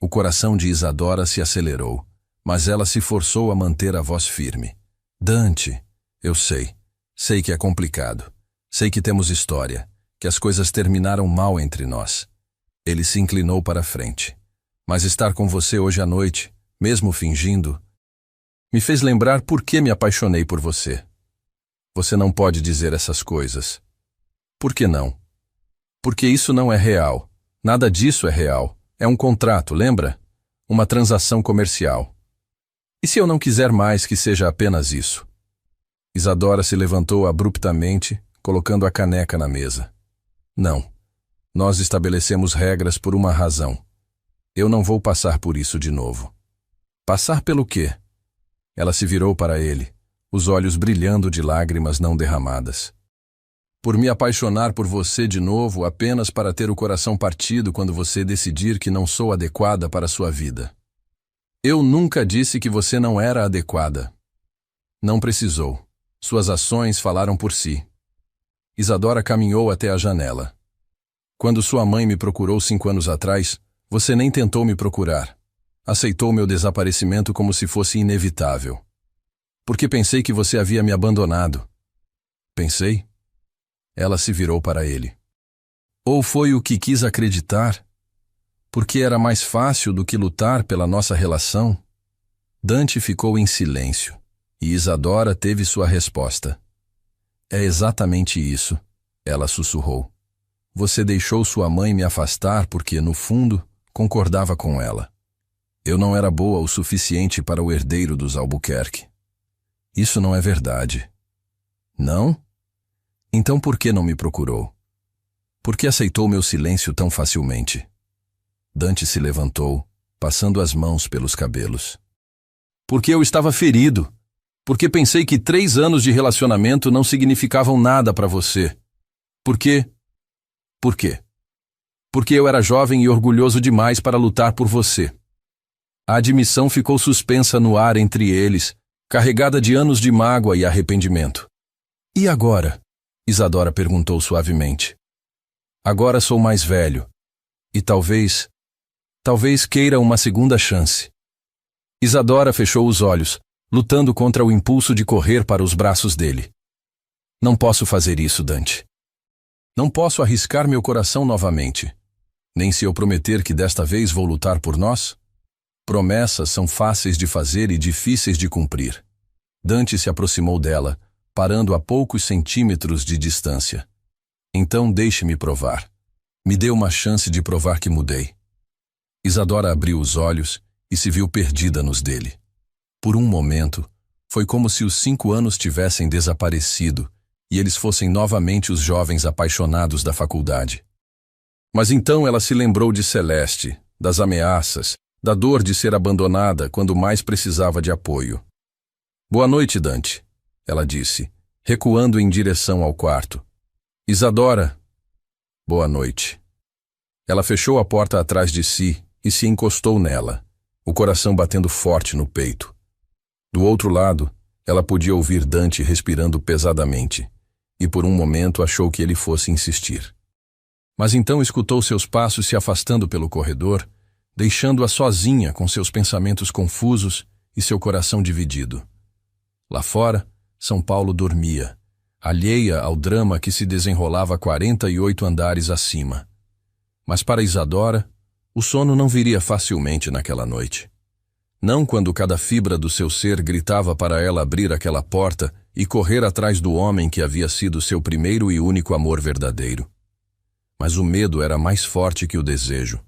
S1: O coração de Isadora se acelerou, mas ela se forçou a manter a voz firme. Dante, eu sei. Sei que é complicado. Sei que temos história, que as coisas terminaram mal entre nós. Ele se inclinou para a frente. Mas estar com você hoje à noite, mesmo fingindo, me fez lembrar por que me apaixonei por você. Você não pode dizer essas coisas. Por que não? Porque isso não é real. Nada disso é real. É um contrato, lembra? Uma transação comercial. E se eu não quiser mais que seja apenas isso? Isadora se levantou abruptamente, colocando a caneca na mesa. Não. Nós estabelecemos regras por uma razão. Eu não vou passar por isso de novo. Passar pelo quê? Ela se virou para ele, os olhos brilhando de lágrimas não derramadas. Por me apaixonar por você de novo apenas para ter o coração partido quando você decidir que não sou adequada para a sua vida. Eu nunca disse que você não era adequada. Não precisou. Suas ações falaram por si. Isadora caminhou até a janela. Quando sua mãe me procurou 5 anos atrás, você nem tentou me procurar. Aceitou meu desaparecimento como se fosse inevitável. Porque pensei que você havia me abandonado. Pensei? Ela se virou para ele. Ou foi o que quis acreditar? Porque era mais fácil do que lutar pela nossa relação? Dante ficou em silêncio, e Isadora teve sua resposta. É exatamente isso, ela sussurrou. Você deixou sua mãe me afastar porque, no fundo, concordava com ela. Eu não era boa o suficiente para o herdeiro dos Albuquerque. Isso não é verdade. Não? Então por que não me procurou? Por que aceitou meu silêncio tão facilmente? Dante se levantou, passando as mãos pelos cabelos. Porque eu estava ferido. Porque pensei que 3 anos de relacionamento não significavam nada para você. Por quê? Por quê? Porque eu era jovem e orgulhoso demais para lutar por você. A admissão ficou suspensa no ar entre eles, carregada de anos de mágoa e arrependimento. E agora? Isadora perguntou suavemente. Agora sou mais velho. E talvez queira uma segunda chance. Isadora fechou os olhos, lutando contra o impulso de correr para os braços dele. Não posso fazer isso, Dante. Não posso arriscar meu coração novamente. Nem se eu prometer que desta vez vou lutar por nós. Promessas são fáceis de fazer e difíceis de cumprir. Dante se aproximou dela, parando a poucos centímetros de distância. Então deixe-me provar. Me dê uma chance de provar que mudei. Isadora abriu os olhos e se viu perdida nos dele. Por um momento, foi como se os 5 anos tivessem desaparecido e eles fossem novamente os jovens apaixonados da faculdade. Mas então ela se lembrou de Celeste, das ameaças, da dor de ser abandonada quando mais precisava de apoio. Boa noite, Dante, ela disse, recuando em direção ao quarto. Isadora. Boa noite. Ela fechou a porta atrás de si e se encostou nela, o coração batendo forte no peito. Do outro lado, ela podia ouvir Dante respirando pesadamente, e por um momento achou que ele fosse insistir. Mas então escutou seus passos se afastando pelo corredor, deixando-a sozinha com seus pensamentos confusos e seu coração dividido. Lá fora, São Paulo dormia, alheia ao drama que se desenrolava 48 andares acima. Mas para Isadora, o sono não viria facilmente naquela noite. Não quando cada fibra do seu ser gritava para ela abrir aquela porta e correr atrás do homem que havia sido seu primeiro e único amor verdadeiro. Mas o medo era mais forte que o desejo.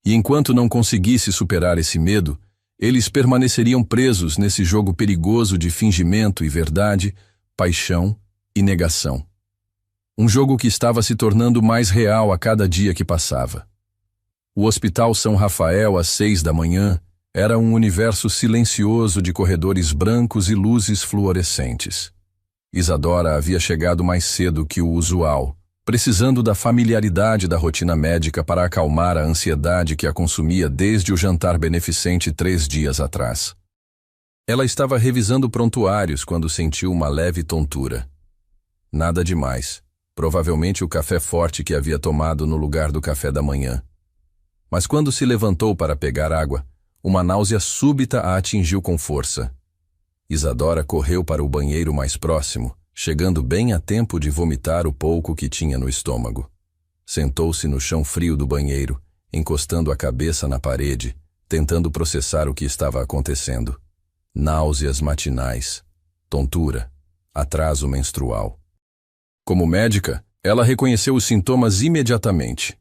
S1: E enquanto não conseguisse superar esse medo, eles permaneceriam presos nesse jogo perigoso de fingimento e verdade, paixão e negação. Um jogo que estava se tornando mais real a cada dia que passava. O Hospital São Rafael, às 6 da manhã, era um universo silencioso de corredores brancos e luzes fluorescentes. Isadora havia chegado mais cedo que o usual, precisando da familiaridade da rotina médica para acalmar a ansiedade que a consumia desde o jantar beneficente 3 dias atrás. Ela estava revisando prontuários quando sentiu uma leve tontura. Nada demais. Provavelmente o café forte que havia tomado no lugar do café da manhã. Mas quando se levantou para pegar água, uma náusea súbita a atingiu com força. Isadora correu para o banheiro mais próximo, chegando bem a tempo de vomitar o pouco que tinha no estômago. Sentou-se no chão frio do banheiro, encostando a cabeça na parede, tentando processar o que estava acontecendo. Náuseas matinais, tontura, atraso menstrual. Como médica, ela reconheceu os sintomas imediatamente.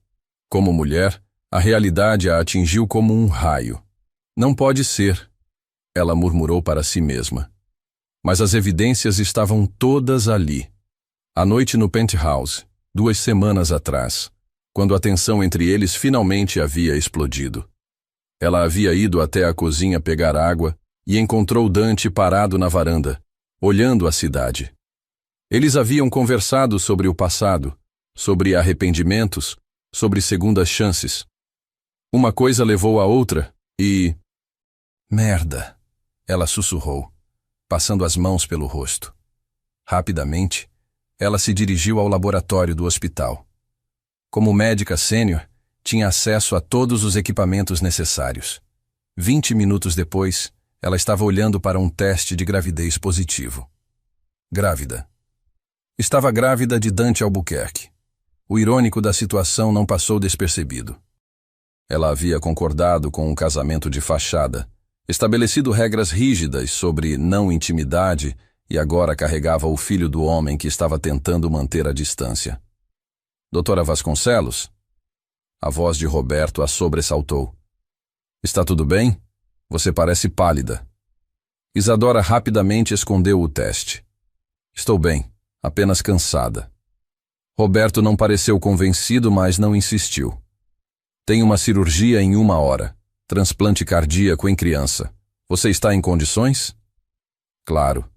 S1: Como mulher, a realidade a atingiu como um raio. Não pode ser, ela murmurou para si mesma. Mas as evidências estavam todas ali. À noite no penthouse, 2 semanas atrás, quando a tensão entre eles finalmente havia explodido. Ela havia ido até a cozinha pegar água e encontrou Dante parado na varanda, olhando a cidade. Eles haviam conversado sobre o passado, sobre arrependimentos, sobre segundas chances. Uma coisa levou a outra e... Merda! Ela sussurrou, passando as mãos pelo rosto. Rapidamente, ela se dirigiu ao laboratório do hospital. Como médica sênior, tinha acesso a todos os equipamentos necessários. 20 minutos depois, ela estava olhando para um teste de gravidez positivo. Grávida. Estava grávida de Dante Albuquerque. O irônico da situação não passou despercebido. Ela havia concordado com um casamento de fachada, estabelecido regras rígidas sobre não intimidade e agora carregava o filho do homem que estava tentando manter a distância. Doutora Vasconcelos? A voz de Roberto a sobressaltou. Está tudo bem? Você parece pálida. Isadora rapidamente escondeu o teste. Estou bem, apenas cansada. Roberto não pareceu convencido, mas não insistiu. Tem uma cirurgia em 1 hora. Transplante cardíaco em criança. Você está em condições? Claro.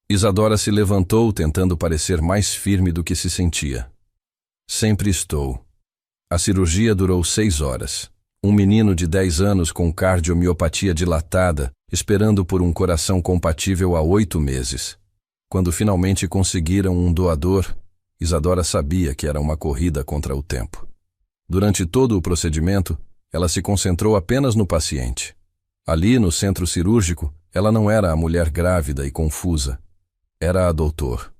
S1: Isadora se levantou, tentando parecer mais firme do que se sentia. Sempre estou. A cirurgia durou 6 horas. Um menino de 10 anos com cardiomiopatia dilatada, esperando por um coração compatível há 8 meses. Quando finalmente conseguiram um doador, Isadora sabia que era uma corrida contra o tempo. Durante todo o procedimento, ela se concentrou apenas no paciente. Ali, no centro cirúrgico, ela não era a mulher grávida e confusa. Era a doutor.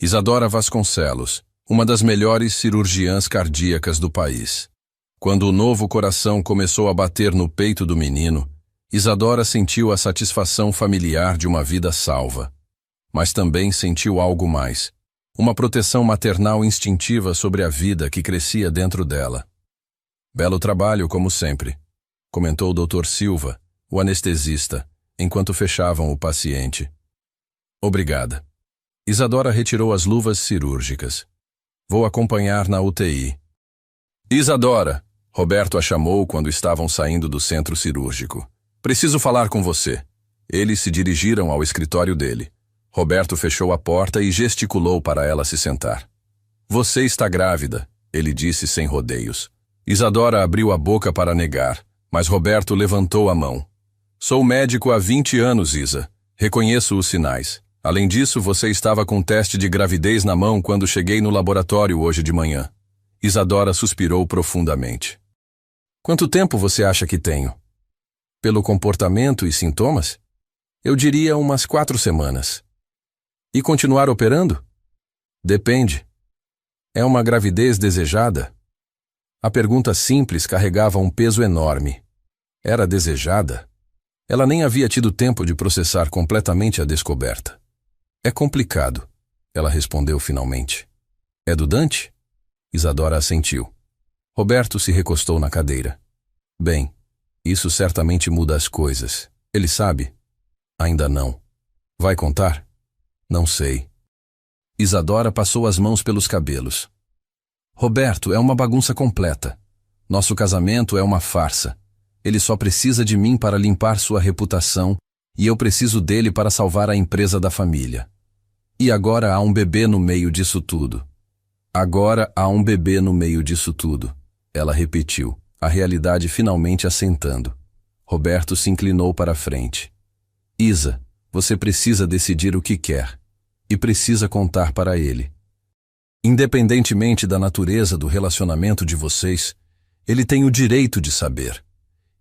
S1: Isadora Vasconcelos, uma das melhores cirurgiãs cardíacas do país. Quando o novo coração começou a bater no peito do menino, Isadora sentiu a satisfação familiar de uma vida salva. Mas também sentiu algo mais. Uma proteção maternal instintiva sobre a vida que crescia dentro dela. Belo trabalho, como sempre, comentou o Dr. Silva, o anestesista, enquanto fechavam o paciente. Obrigada. Isadora retirou as luvas cirúrgicas. Vou acompanhar na UTI. Isadora! Roberto a chamou quando estavam saindo do centro cirúrgico. Preciso falar com você. Eles se dirigiram ao escritório dele. Roberto fechou a porta e gesticulou para ela se sentar. Você está grávida, ele disse sem rodeios. Isadora abriu a boca para negar, mas Roberto levantou a mão. Sou médico há 20 anos, Isa. Reconheço os sinais. Além disso, você estava com um teste de gravidez na mão quando cheguei no laboratório hoje de manhã. Isadora suspirou profundamente. Quanto tempo você acha que tenho? Pelo comportamento e sintomas? Eu diria umas 4 semanas. E continuar operando? Depende. É uma gravidez desejada? A pergunta simples carregava um peso enorme. Era desejada? Ela nem havia tido tempo de processar completamente a descoberta. É complicado, ela respondeu finalmente. É do Dante? Isadora assentiu. Roberto se recostou na cadeira. Bem, isso certamente muda as coisas. Ele sabe? Ainda não. Vai contar? Não sei. Isadora passou as mãos pelos cabelos. Roberto, é uma bagunça completa. Nosso casamento é uma farsa. Ele só precisa de mim para limpar sua reputação e eu preciso dele para salvar a empresa da família. E agora há um bebê no meio disso tudo. Agora há um bebê no meio disso tudo. Ela repetiu, a realidade finalmente assentando. Roberto se inclinou para a frente. Isa, você precisa decidir o que quer. e precisa contar para ele. Independentemente da natureza do relacionamento de vocês, ele tem o direito de saber.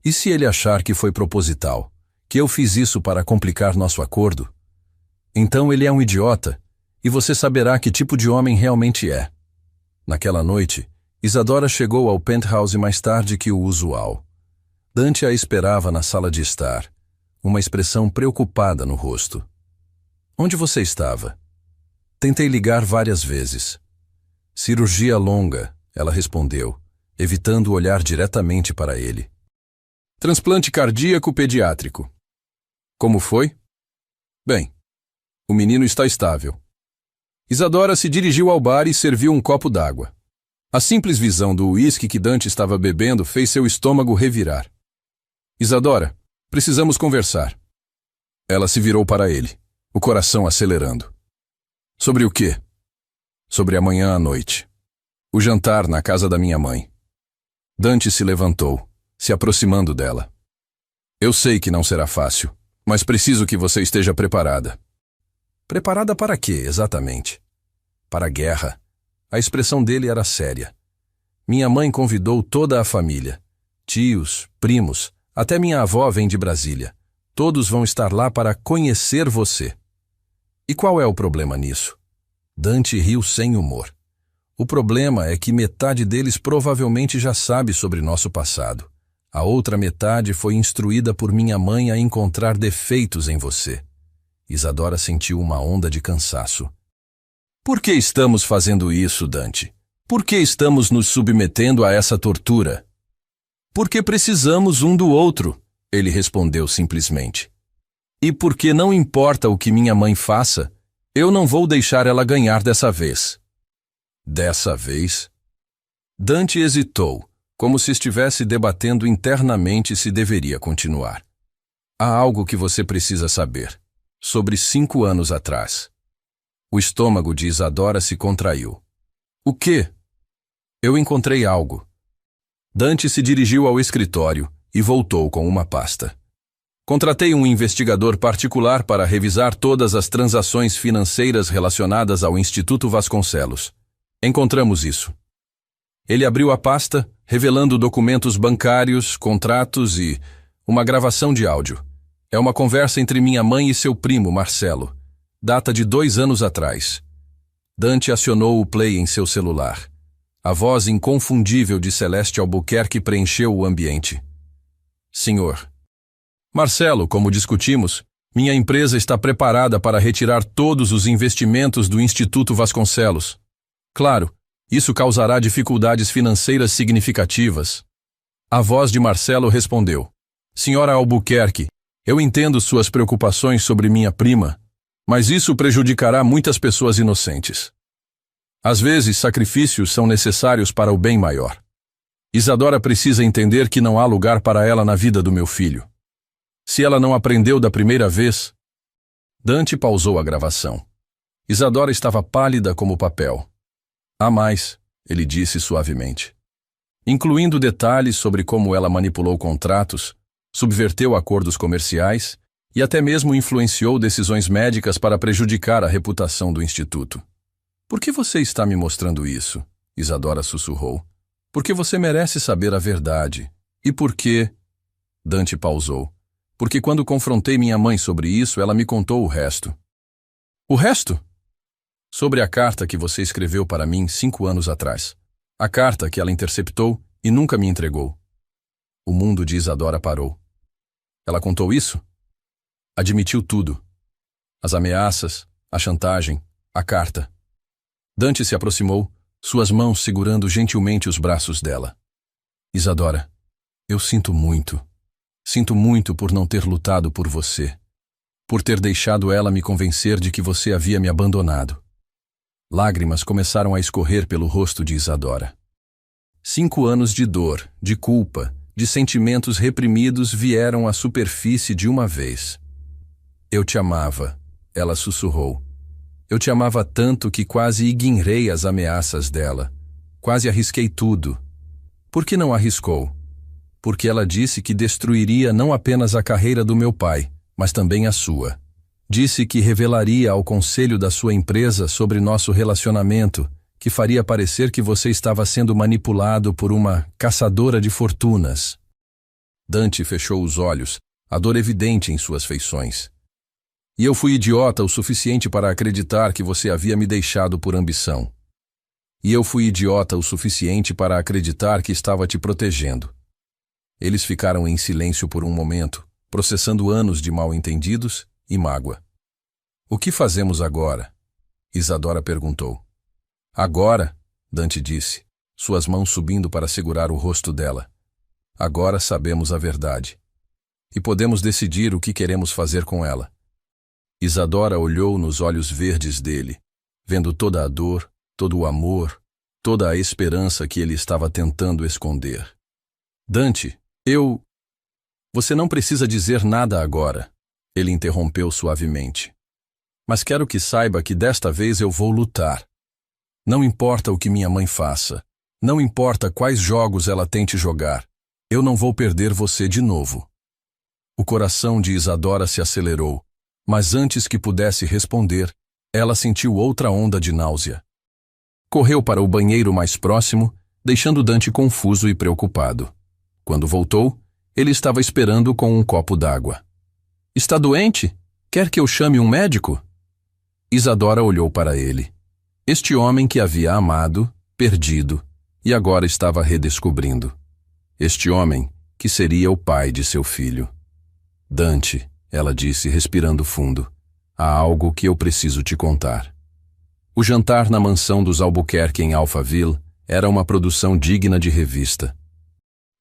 S1: E se ele achar que foi proposital, que eu fiz isso para complicar nosso acordo? Então ele é um idiota, e você saberá que tipo de homem realmente é. Naquela noite, Isadora chegou ao penthouse mais tarde que o usual. Dante a esperava na sala de estar, uma expressão preocupada no rosto. Onde você estava? Tentei ligar várias vezes. Cirurgia longa, ela respondeu, evitando olhar diretamente para ele. Transplante cardíaco pediátrico. Como foi? Bem, o menino está estável. Isadora se dirigiu ao bar e serviu um copo d'água. A simples visão do uísque que Dante estava bebendo fez seu estômago revirar. Isadora, precisamos conversar. Ela se virou para ele, o coração acelerando. Sobre o quê? Sobre amanhã à noite. O jantar na casa da minha mãe. Dante se levantou, se aproximando dela. Eu sei que não será fácil, mas preciso que você esteja preparada. Preparada para quê, exatamente? Para a guerra. A expressão dele era séria. Minha mãe convidou toda a família. Tios, primos, até minha avó vem de Brasília. Todos vão estar lá para conhecer você. E qual é o problema nisso? Dante riu sem humor. O problema é que metade deles provavelmente já sabe sobre nosso passado. A outra metade foi instruída por minha mãe a encontrar defeitos em você. Isadora sentiu uma onda de cansaço. Por que estamos fazendo isso, Dante? Por que estamos nos submetendo a essa tortura? Porque precisamos um do outro, ele respondeu simplesmente. E porque não importa o que minha mãe faça, eu não vou deixar ela ganhar dessa vez. Dessa vez? Dante hesitou, como se estivesse debatendo internamente se deveria continuar. Há algo que você precisa saber. Sobre 5 anos atrás. O estômago de Isadora se contraiu. O quê? Eu encontrei algo. Dante se dirigiu ao escritório e voltou com uma pasta. Contratei um investigador particular para revisar todas as transações financeiras relacionadas ao Instituto Vasconcelos. Encontramos isso. Ele abriu a pasta, revelando documentos bancários, contratos e uma gravação de áudio. É uma conversa entre minha mãe e seu primo, Marcelo. Data de 2 anos atrás. Dante acionou o play em seu celular. A voz inconfundível de Celeste Albuquerque preencheu o ambiente. Senhor. Marcelo, como discutimos, minha empresa está preparada para retirar todos os investimentos do Instituto Vasconcelos. Claro, isso causará dificuldades financeiras significativas. A voz de Marcelo respondeu. Senhora Albuquerque, eu entendo suas preocupações sobre minha prima, mas isso prejudicará muitas pessoas inocentes. Às vezes, sacrifícios são necessários para o bem maior. Isadora precisa entender que não há lugar para ela na vida do meu filho. Se ela não aprendeu da primeira vez... Dante pausou a gravação. Isadora estava pálida como papel. Há mais, ele disse suavemente. Incluindo detalhes sobre como ela manipulou contratos, subverteu acordos comerciais e até mesmo influenciou decisões médicas para prejudicar a reputação do Instituto. Por que você está me mostrando isso? Isadora sussurrou. Porque você merece saber a verdade. E por quê? Dante pausou. Porque quando confrontei minha mãe sobre isso, ela me contou o resto. O resto? Sobre a carta que você escreveu para mim 5 anos atrás. A carta que ela interceptou e nunca me entregou. O mundo de Isadora parou. Ela contou isso? Admitiu tudo. As ameaças, a chantagem, a carta. Dante se aproximou, suas mãos segurando gentilmente os braços dela. Isadora, eu sinto muito. Sinto muito por não ter lutado por você. Por ter deixado ela me convencer de que você havia me abandonado. Lágrimas começaram a escorrer pelo rosto de Isadora. 5 anos de dor, de culpa, de sentimentos reprimidos vieram à superfície de uma vez. Eu te amava, ela sussurrou. Eu te amava tanto que quase ignorei as ameaças dela. Quase arrisquei tudo. Por que não arriscou? Porque ela disse que destruiria não apenas a carreira do meu pai, mas também a sua. Disse que revelaria ao conselho da sua empresa sobre nosso relacionamento, que faria parecer que você estava sendo manipulado por uma caçadora de fortunas. Dante fechou os olhos, a dor evidente em suas feições. E eu fui idiota o suficiente para acreditar que você havia me deixado por ambição. E eu fui idiota o suficiente para acreditar que estava te protegendo. Eles ficaram em silêncio por um momento, processando anos de mal-entendidos e mágoa. O que fazemos agora? Isadora perguntou. Agora, Dante disse, suas mãos subindo para segurar o rosto dela. Agora sabemos a verdade. E podemos decidir o que queremos fazer com ela. Isadora olhou nos olhos verdes dele, vendo toda a dor, todo o amor, toda a esperança que ele estava tentando esconder. Dante, Você não precisa dizer nada agora, ele interrompeu suavemente. Mas quero que saiba que desta vez eu vou lutar. Não importa o que minha mãe faça, não importa quais jogos ela tente jogar, eu não vou perder você de novo. O coração de Isadora se acelerou, mas antes que pudesse responder, ela sentiu outra onda de náusea. Correu para o banheiro mais próximo, deixando Dante confuso e preocupado. Quando voltou, ele estava esperando com um copo d'água. Está doente? Quer que eu chame um médico? Isadora olhou para ele. Este homem que havia amado, perdido, e agora estava redescobrindo. Este homem que seria o pai de seu filho. Dante, ela disse, respirando fundo, há algo que eu preciso te contar. O jantar na mansão dos Albuquerque em Alphaville era uma produção digna de revista.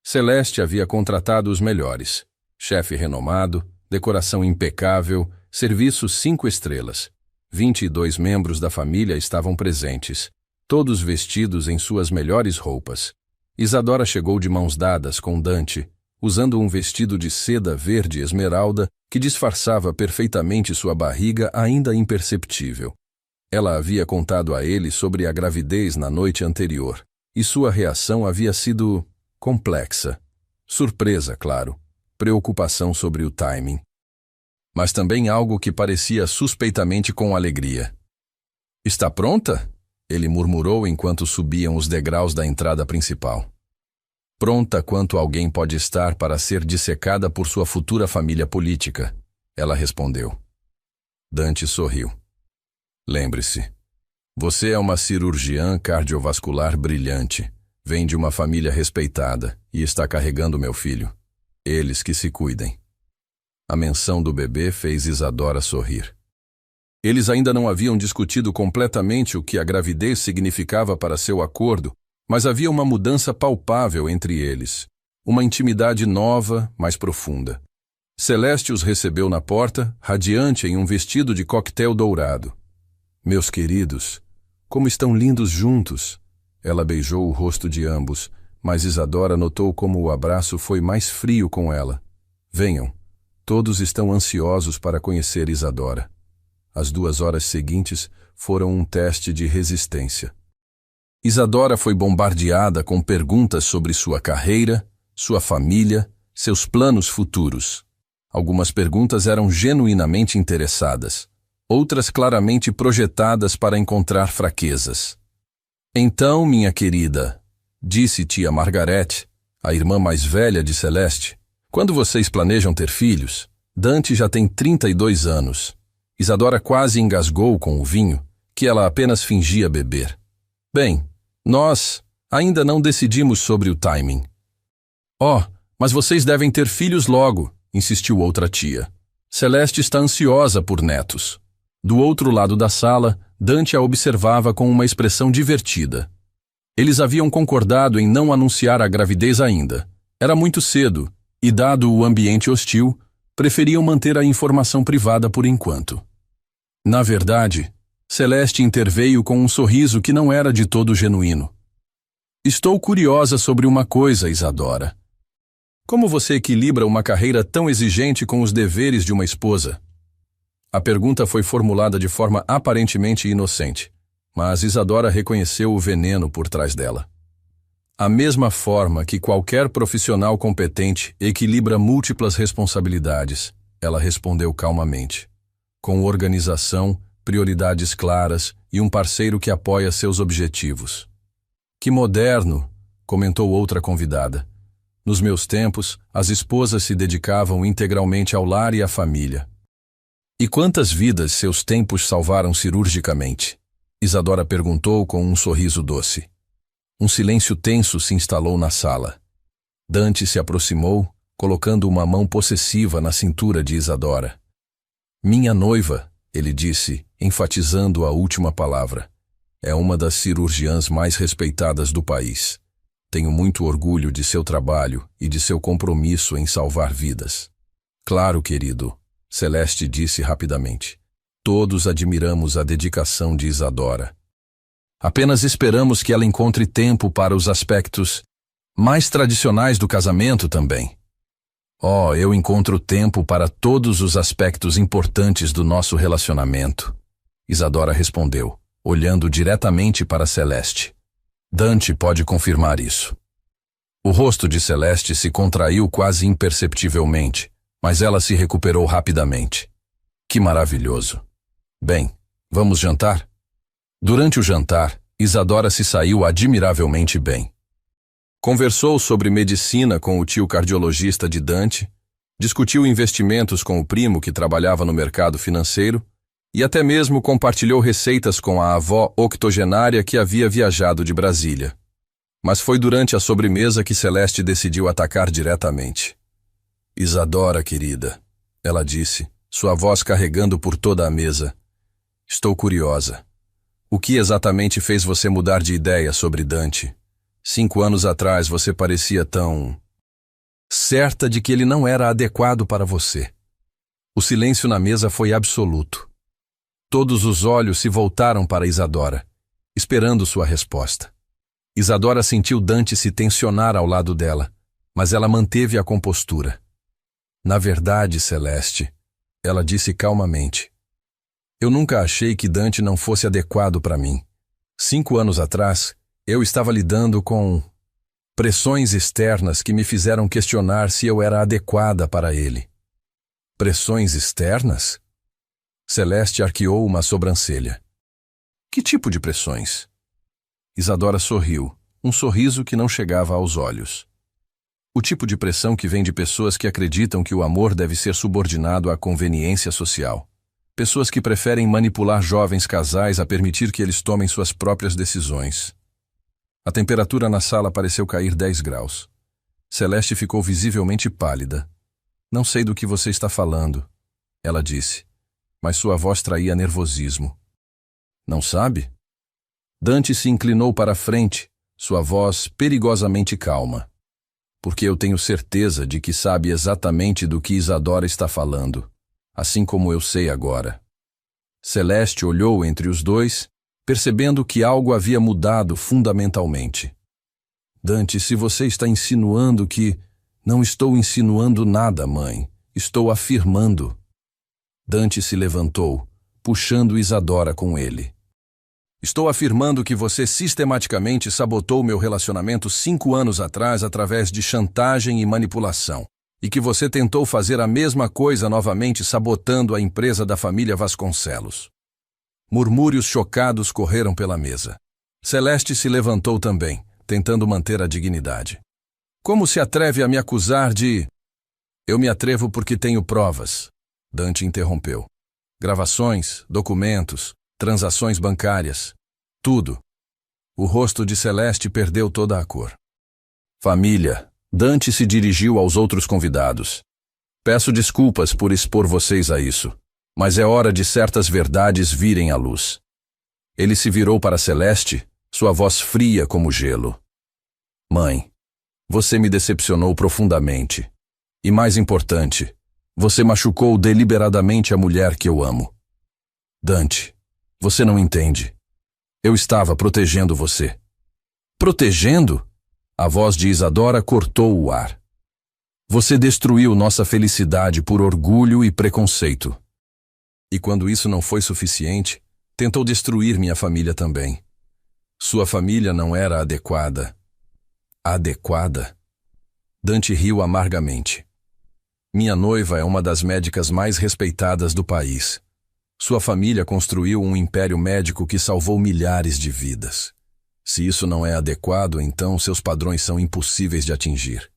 S1: Celeste havia contratado os melhores. Chefe renomado, decoração impecável, serviço 5 estrelas. 22 membros da família estavam presentes, todos vestidos em suas melhores roupas. Isadora chegou de mãos dadas com Dante, usando um vestido de seda verde esmeralda que disfarçava perfeitamente sua barriga ainda imperceptível. Ela havia contado a ele sobre a gravidez na noite anterior, e sua reação havia sido complexa. Surpresa, claro, preocupação sobre o timing. Mas também algo que parecia suspeitamente com alegria. Está pronta? Ele murmurou enquanto subiam os degraus da entrada principal. Pronta quanto alguém pode estar para ser dissecada por sua futura família política, ela respondeu. Dante sorriu. Lembre-se, você é uma cirurgiã cardiovascular brilhante, vem de uma família respeitada e está carregando meu filho. Eles que se cuidem. A menção do bebê fez Isadora sorrir. Eles ainda não haviam discutido completamente o que a gravidez significava para seu acordo, mas havia uma mudança palpável entre eles, uma intimidade nova, mais profunda. Celeste os recebeu na porta, radiante em um vestido de coquetel dourado. Meus queridos, como estão lindos juntos! Ela beijou o rosto de ambos, mas Isadora notou como o abraço foi mais frio com ela. Venham, todos estão ansiosos para conhecer Isadora. As 2 horas seguintes foram um teste de resistência. Isadora foi bombardeada com perguntas sobre sua carreira, sua família, seus planos futuros. Algumas perguntas eram genuinamente interessadas, outras claramente projetadas para encontrar fraquezas. Então, minha querida, disse tia Margarete, a irmã mais velha de Celeste, quando vocês planejam ter filhos? Dante já tem 32 anos. Isadora quase engasgou com o vinho, que ela apenas fingia beber. Bem, nós ainda não decidimos sobre o timing. Oh, mas vocês devem ter filhos logo, insistiu outra tia. Celeste está ansiosa por netos. Do outro lado da sala, Dante a observava com uma expressão divertida. Eles haviam concordado em não anunciar a gravidez ainda. Era muito cedo, e dado o ambiente hostil, preferiam manter a informação privada por enquanto. Na verdade, Celeste interveio com um sorriso que não era de todo genuíno. Estou curiosa sobre uma coisa, Isadora. Como você equilibra uma carreira tão exigente com os deveres de uma esposa? A pergunta foi formulada de forma aparentemente inocente, mas Isadora reconheceu o veneno por trás dela. A mesma forma que qualquer profissional competente equilibra múltiplas responsabilidades, ela respondeu calmamente. com organização, prioridades claras e um parceiro que apoia seus objetivos. Que moderno, comentou outra convidada. Nos meus tempos, as esposas se dedicavam integralmente ao lar e à família. E quantas vidas seus tempos salvaram cirurgicamente? Isadora perguntou com um sorriso doce. Um silêncio tenso se instalou na sala. Dante se aproximou, colocando uma mão possessiva na cintura de Isadora. Minha noiva, ele disse, enfatizando a última palavra, é uma das cirurgiãs mais respeitadas do país. Tenho muito orgulho de seu trabalho e de seu compromisso em salvar vidas. Claro, querido, Celeste disse rapidamente. Todos admiramos a dedicação de Isadora. Apenas esperamos que ela encontre tempo para os aspectos mais tradicionais do casamento também. Oh, eu encontro tempo para todos os aspectos importantes do nosso relacionamento, Isadora respondeu, olhando diretamente para Celeste. Dante pode confirmar isso. O rosto de Celeste se contraiu quase imperceptivelmente, mas ela se recuperou rapidamente. Que maravilhoso. Bem, vamos jantar? Durante o jantar, Isadora se saiu admiravelmente bem. Conversou sobre medicina com o tio cardiologista de Dante, discutiu investimentos com o primo que trabalhava no mercado financeiro e até mesmo compartilhou receitas com a avó octogenária que havia viajado de Brasília. Mas foi durante a sobremesa que Celeste decidiu atacar diretamente. Isadora, querida, ela disse, sua voz carregando por toda a mesa. Estou curiosa. O que exatamente fez você mudar de ideia sobre Dante? 5 anos atrás você parecia tão certa de que ele não era adequado para você. O silêncio na mesa foi absoluto. Todos os olhos se voltaram para Isadora, esperando sua resposta. Isadora sentiu Dante se tensionar ao lado dela, mas ela manteve a compostura. Na verdade, Celeste, ela disse calmamente, eu nunca achei que Dante não fosse adequado para mim. 5 anos atrás, eu estava lidando com pressões externas que me fizeram questionar se eu era adequada para ele. Pressões externas? Celeste arqueou uma sobrancelha. Que tipo de pressões? Isadora sorriu, um sorriso que não chegava aos olhos. O tipo de pressão que vem de pessoas que acreditam que o amor deve ser subordinado à conveniência social. Pessoas que preferem manipular jovens casais a permitir que eles tomem suas próprias decisões. A temperatura na sala pareceu cair 10 graus. Celeste ficou visivelmente pálida. Não sei do que você está falando, ela disse, mas sua voz traía nervosismo. Não sabe? Dante se inclinou para a frente, sua voz perigosamente calma. Porque eu tenho certeza de que sabe exatamente do que Isadora está falando, assim como eu sei agora. Celeste olhou entre os dois, percebendo que algo havia mudado fundamentalmente. Dante, se você está insinuando que... Não estou insinuando nada, mãe. Estou afirmando. Dante se levantou, puxando Isadora com ele. Estou afirmando que você sistematicamente sabotou meu relacionamento 5 anos atrás através de chantagem e manipulação, e que você tentou fazer a mesma coisa novamente sabotando a empresa da família Vasconcelos. Murmúrios chocados correram pela mesa. Celeste se levantou também, tentando manter a dignidade. Como se atreve a me acusar de... Eu me atrevo porque tenho provas, Dante interrompeu. Gravações, documentos, transações bancárias, tudo. O rosto de Celeste perdeu toda a cor. Família, Dante se dirigiu aos outros convidados. Peço desculpas por expor vocês a isso, mas é hora de certas verdades virem à luz. Ele se virou para Celeste, sua voz fria como gelo. Mãe, você me decepcionou profundamente. E mais importante, você machucou deliberadamente a mulher que eu amo. Dante, você não entende. Eu estava protegendo você. Protegendo? A voz de Isadora cortou o ar. Você destruiu nossa felicidade por orgulho e preconceito. E quando isso não foi suficiente, tentou destruir minha família também. Sua família não era adequada. Adequada? Dante riu amargamente. Minha noiva é uma das médicas mais respeitadas do país. Sua família construiu um império médico que salvou milhares de vidas. Se isso não é adequado, então seus padrões são impossíveis de atingir.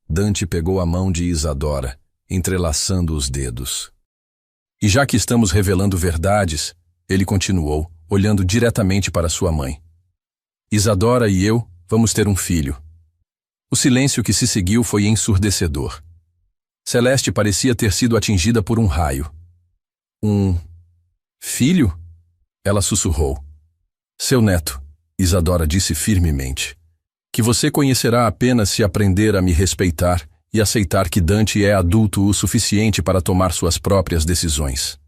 S1: Dante pegou a mão de Isadora, entrelaçando os dedos. E já que estamos revelando verdades, ele continuou, olhando diretamente para sua mãe. Isadora e eu vamos ter um filho. O silêncio que se seguiu foi ensurdecedor. Celeste parecia ter sido atingida por um raio. Um filho? Ela sussurrou. Seu neto, Isadora disse firmemente, que você conhecerá apenas se aprender a me respeitar e aceitar que Dante é adulto o suficiente para tomar suas próprias decisões.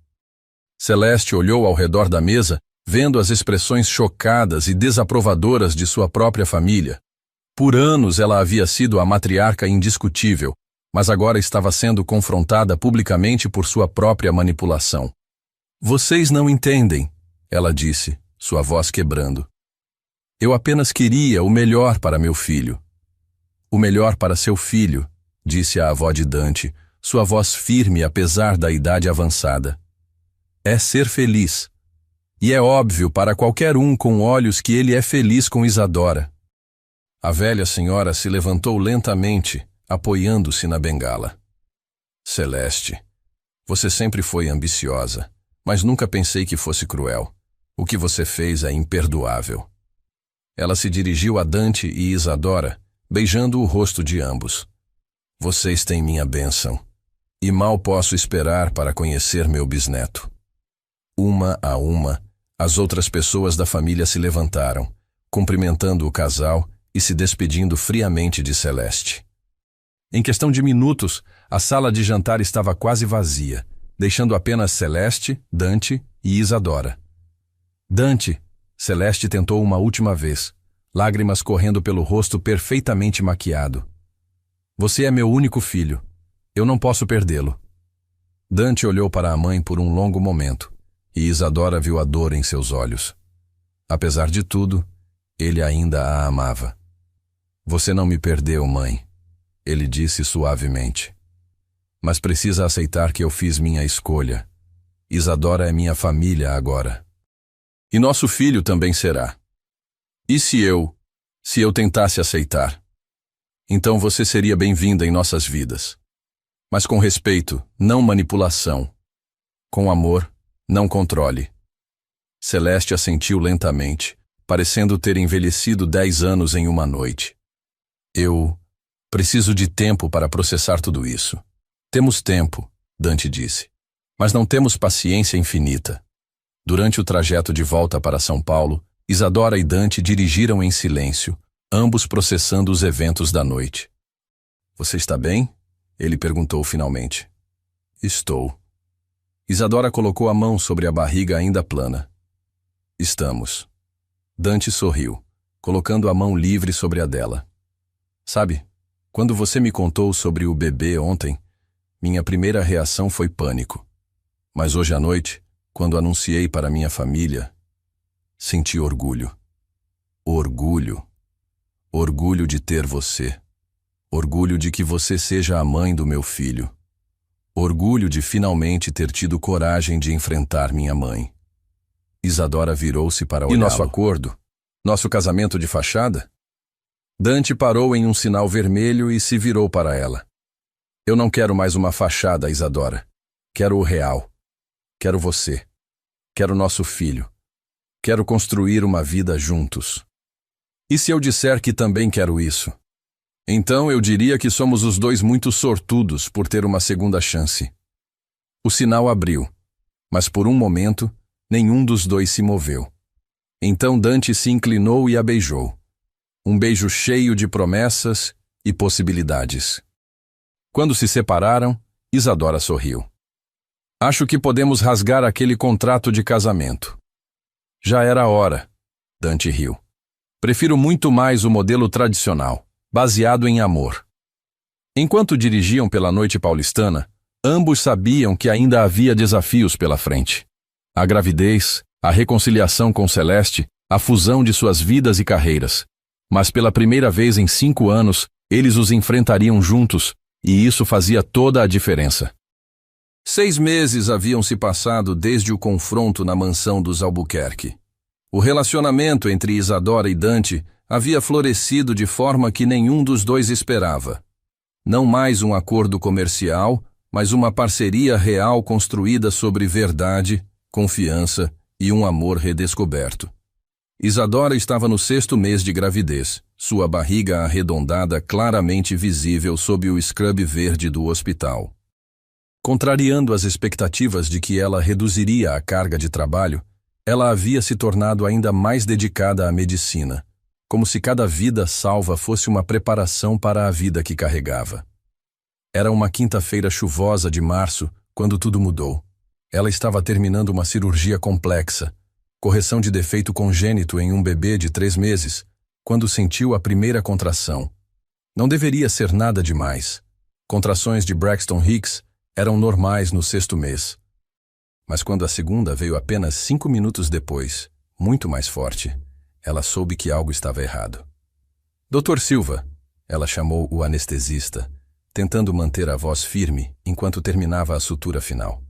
S1: Celeste olhou ao redor da mesa, vendo as expressões chocadas e desaprovadoras de sua própria família. Por anos ela havia sido a matriarca indiscutível, mas agora estava sendo confrontada publicamente por sua própria manipulação. Vocês não entendem, ela disse, sua voz quebrando. Eu apenas queria o melhor para meu filho. O melhor para seu filho, disse a avó de Dante, sua voz firme apesar da idade avançada. É ser feliz. E é óbvio para qualquer um com olhos que ele é feliz com Isadora. A velha senhora se levantou lentamente, apoiando-se na bengala. Celeste, você sempre foi ambiciosa, mas nunca pensei que fosse cruel. O que você fez é imperdoável. Ela se dirigiu a Dante e Isadora, beijando o rosto de ambos. Vocês têm minha bênção, e mal posso esperar para conhecer meu bisneto. Uma a uma, as outras pessoas da família se levantaram, cumprimentando o casal e se despedindo friamente de Celeste. Em questão de minutos, a sala de jantar estava quase vazia, deixando apenas Celeste, Dante e Isadora. Dante, Celeste tentou uma última vez, lágrimas correndo pelo rosto perfeitamente maquiado. Você é meu único filho. Eu não posso perdê-lo. Dante olhou para a mãe por um longo momento, e Isadora viu a dor em seus olhos. Apesar de tudo, ele ainda a amava. Você não me perdeu, mãe, ele disse suavemente. Mas precisa aceitar que eu fiz minha escolha. Isadora é minha família agora. E nosso filho também será. E se eu tentasse aceitar? Então você seria bem-vinda em nossas vidas. Mas com respeito, não manipulação. Com amor, não controle. Celeste assentiu lentamente, parecendo ter envelhecido 10 anos em uma noite. Eu preciso de tempo para processar tudo isso. Temos tempo, Dante disse, mas não temos paciência infinita. Durante o trajeto de volta para São Paulo, Isadora e Dante dirigiram em silêncio, ambos processando os eventos da noite. Você está bem? Ele perguntou finalmente. Estou. Isadora colocou a mão sobre a barriga ainda plana. Estamos. Dante sorriu, colocando a mão livre sobre a dela. Sabe, quando você me contou sobre o bebê ontem, minha primeira reação foi pânico. Mas hoje à noite, quando anunciei para minha família, senti orgulho. Orgulho. Orgulho de ter você. Orgulho de que você seja a mãe do meu filho. Orgulho de finalmente ter tido coragem de enfrentar minha mãe. Isadora virou-se para olhá-lo. E nosso acordo? Nosso casamento de fachada? Dante parou em um sinal vermelho e se virou para ela. Eu não quero mais uma fachada, Isadora. Quero o real. Quero você. Quero nosso filho. Quero construir uma vida juntos. E se eu disser que também quero isso? Então eu diria que somos os dois muito sortudos por ter uma segunda chance. O sinal abriu, mas por um momento, nenhum dos dois se moveu. Então Dante se inclinou e a beijou. Um beijo cheio de promessas e possibilidades. Quando se separaram, Isadora sorriu. Acho que podemos rasgar aquele contrato de casamento. Já era a hora, Dante riu. Prefiro muito mais o modelo tradicional, baseado em amor. Enquanto dirigiam pela noite paulistana, ambos sabiam que ainda havia desafios pela frente. A gravidez, a reconciliação com Celeste, a fusão de suas vidas e carreiras. Mas pela primeira vez em 5 anos, eles os enfrentariam juntos, e isso fazia toda a diferença. 6 meses haviam se passado desde o confronto na mansão dos Albuquerque. O relacionamento entre Isadora e Dante havia florescido de forma que nenhum dos dois esperava. Não mais um acordo comercial, mas uma parceria real construída sobre verdade, confiança e um amor redescoberto. Isadora estava no 6º mês de gravidez, sua barriga arredondada claramente visível sob o scrub verde do hospital. Contrariando as expectativas de que ela reduziria a carga de trabalho, ela havia se tornado ainda mais dedicada à medicina, como se cada vida salva fosse uma preparação para a vida que carregava. Era uma quinta-feira chuvosa de março, quando tudo mudou. Ela estava terminando uma cirurgia complexa, correção de defeito congênito em um bebê de 3 meses, quando sentiu a primeira contração. Não deveria ser nada demais. Contrações de Braxton Hicks eram normais no 6º mês. Mas quando a segunda veio apenas 5 minutos depois, muito mais forte, ela soube que algo estava errado. Dr. Silva, ela chamou o anestesista, tentando manter a voz firme enquanto terminava a sutura final.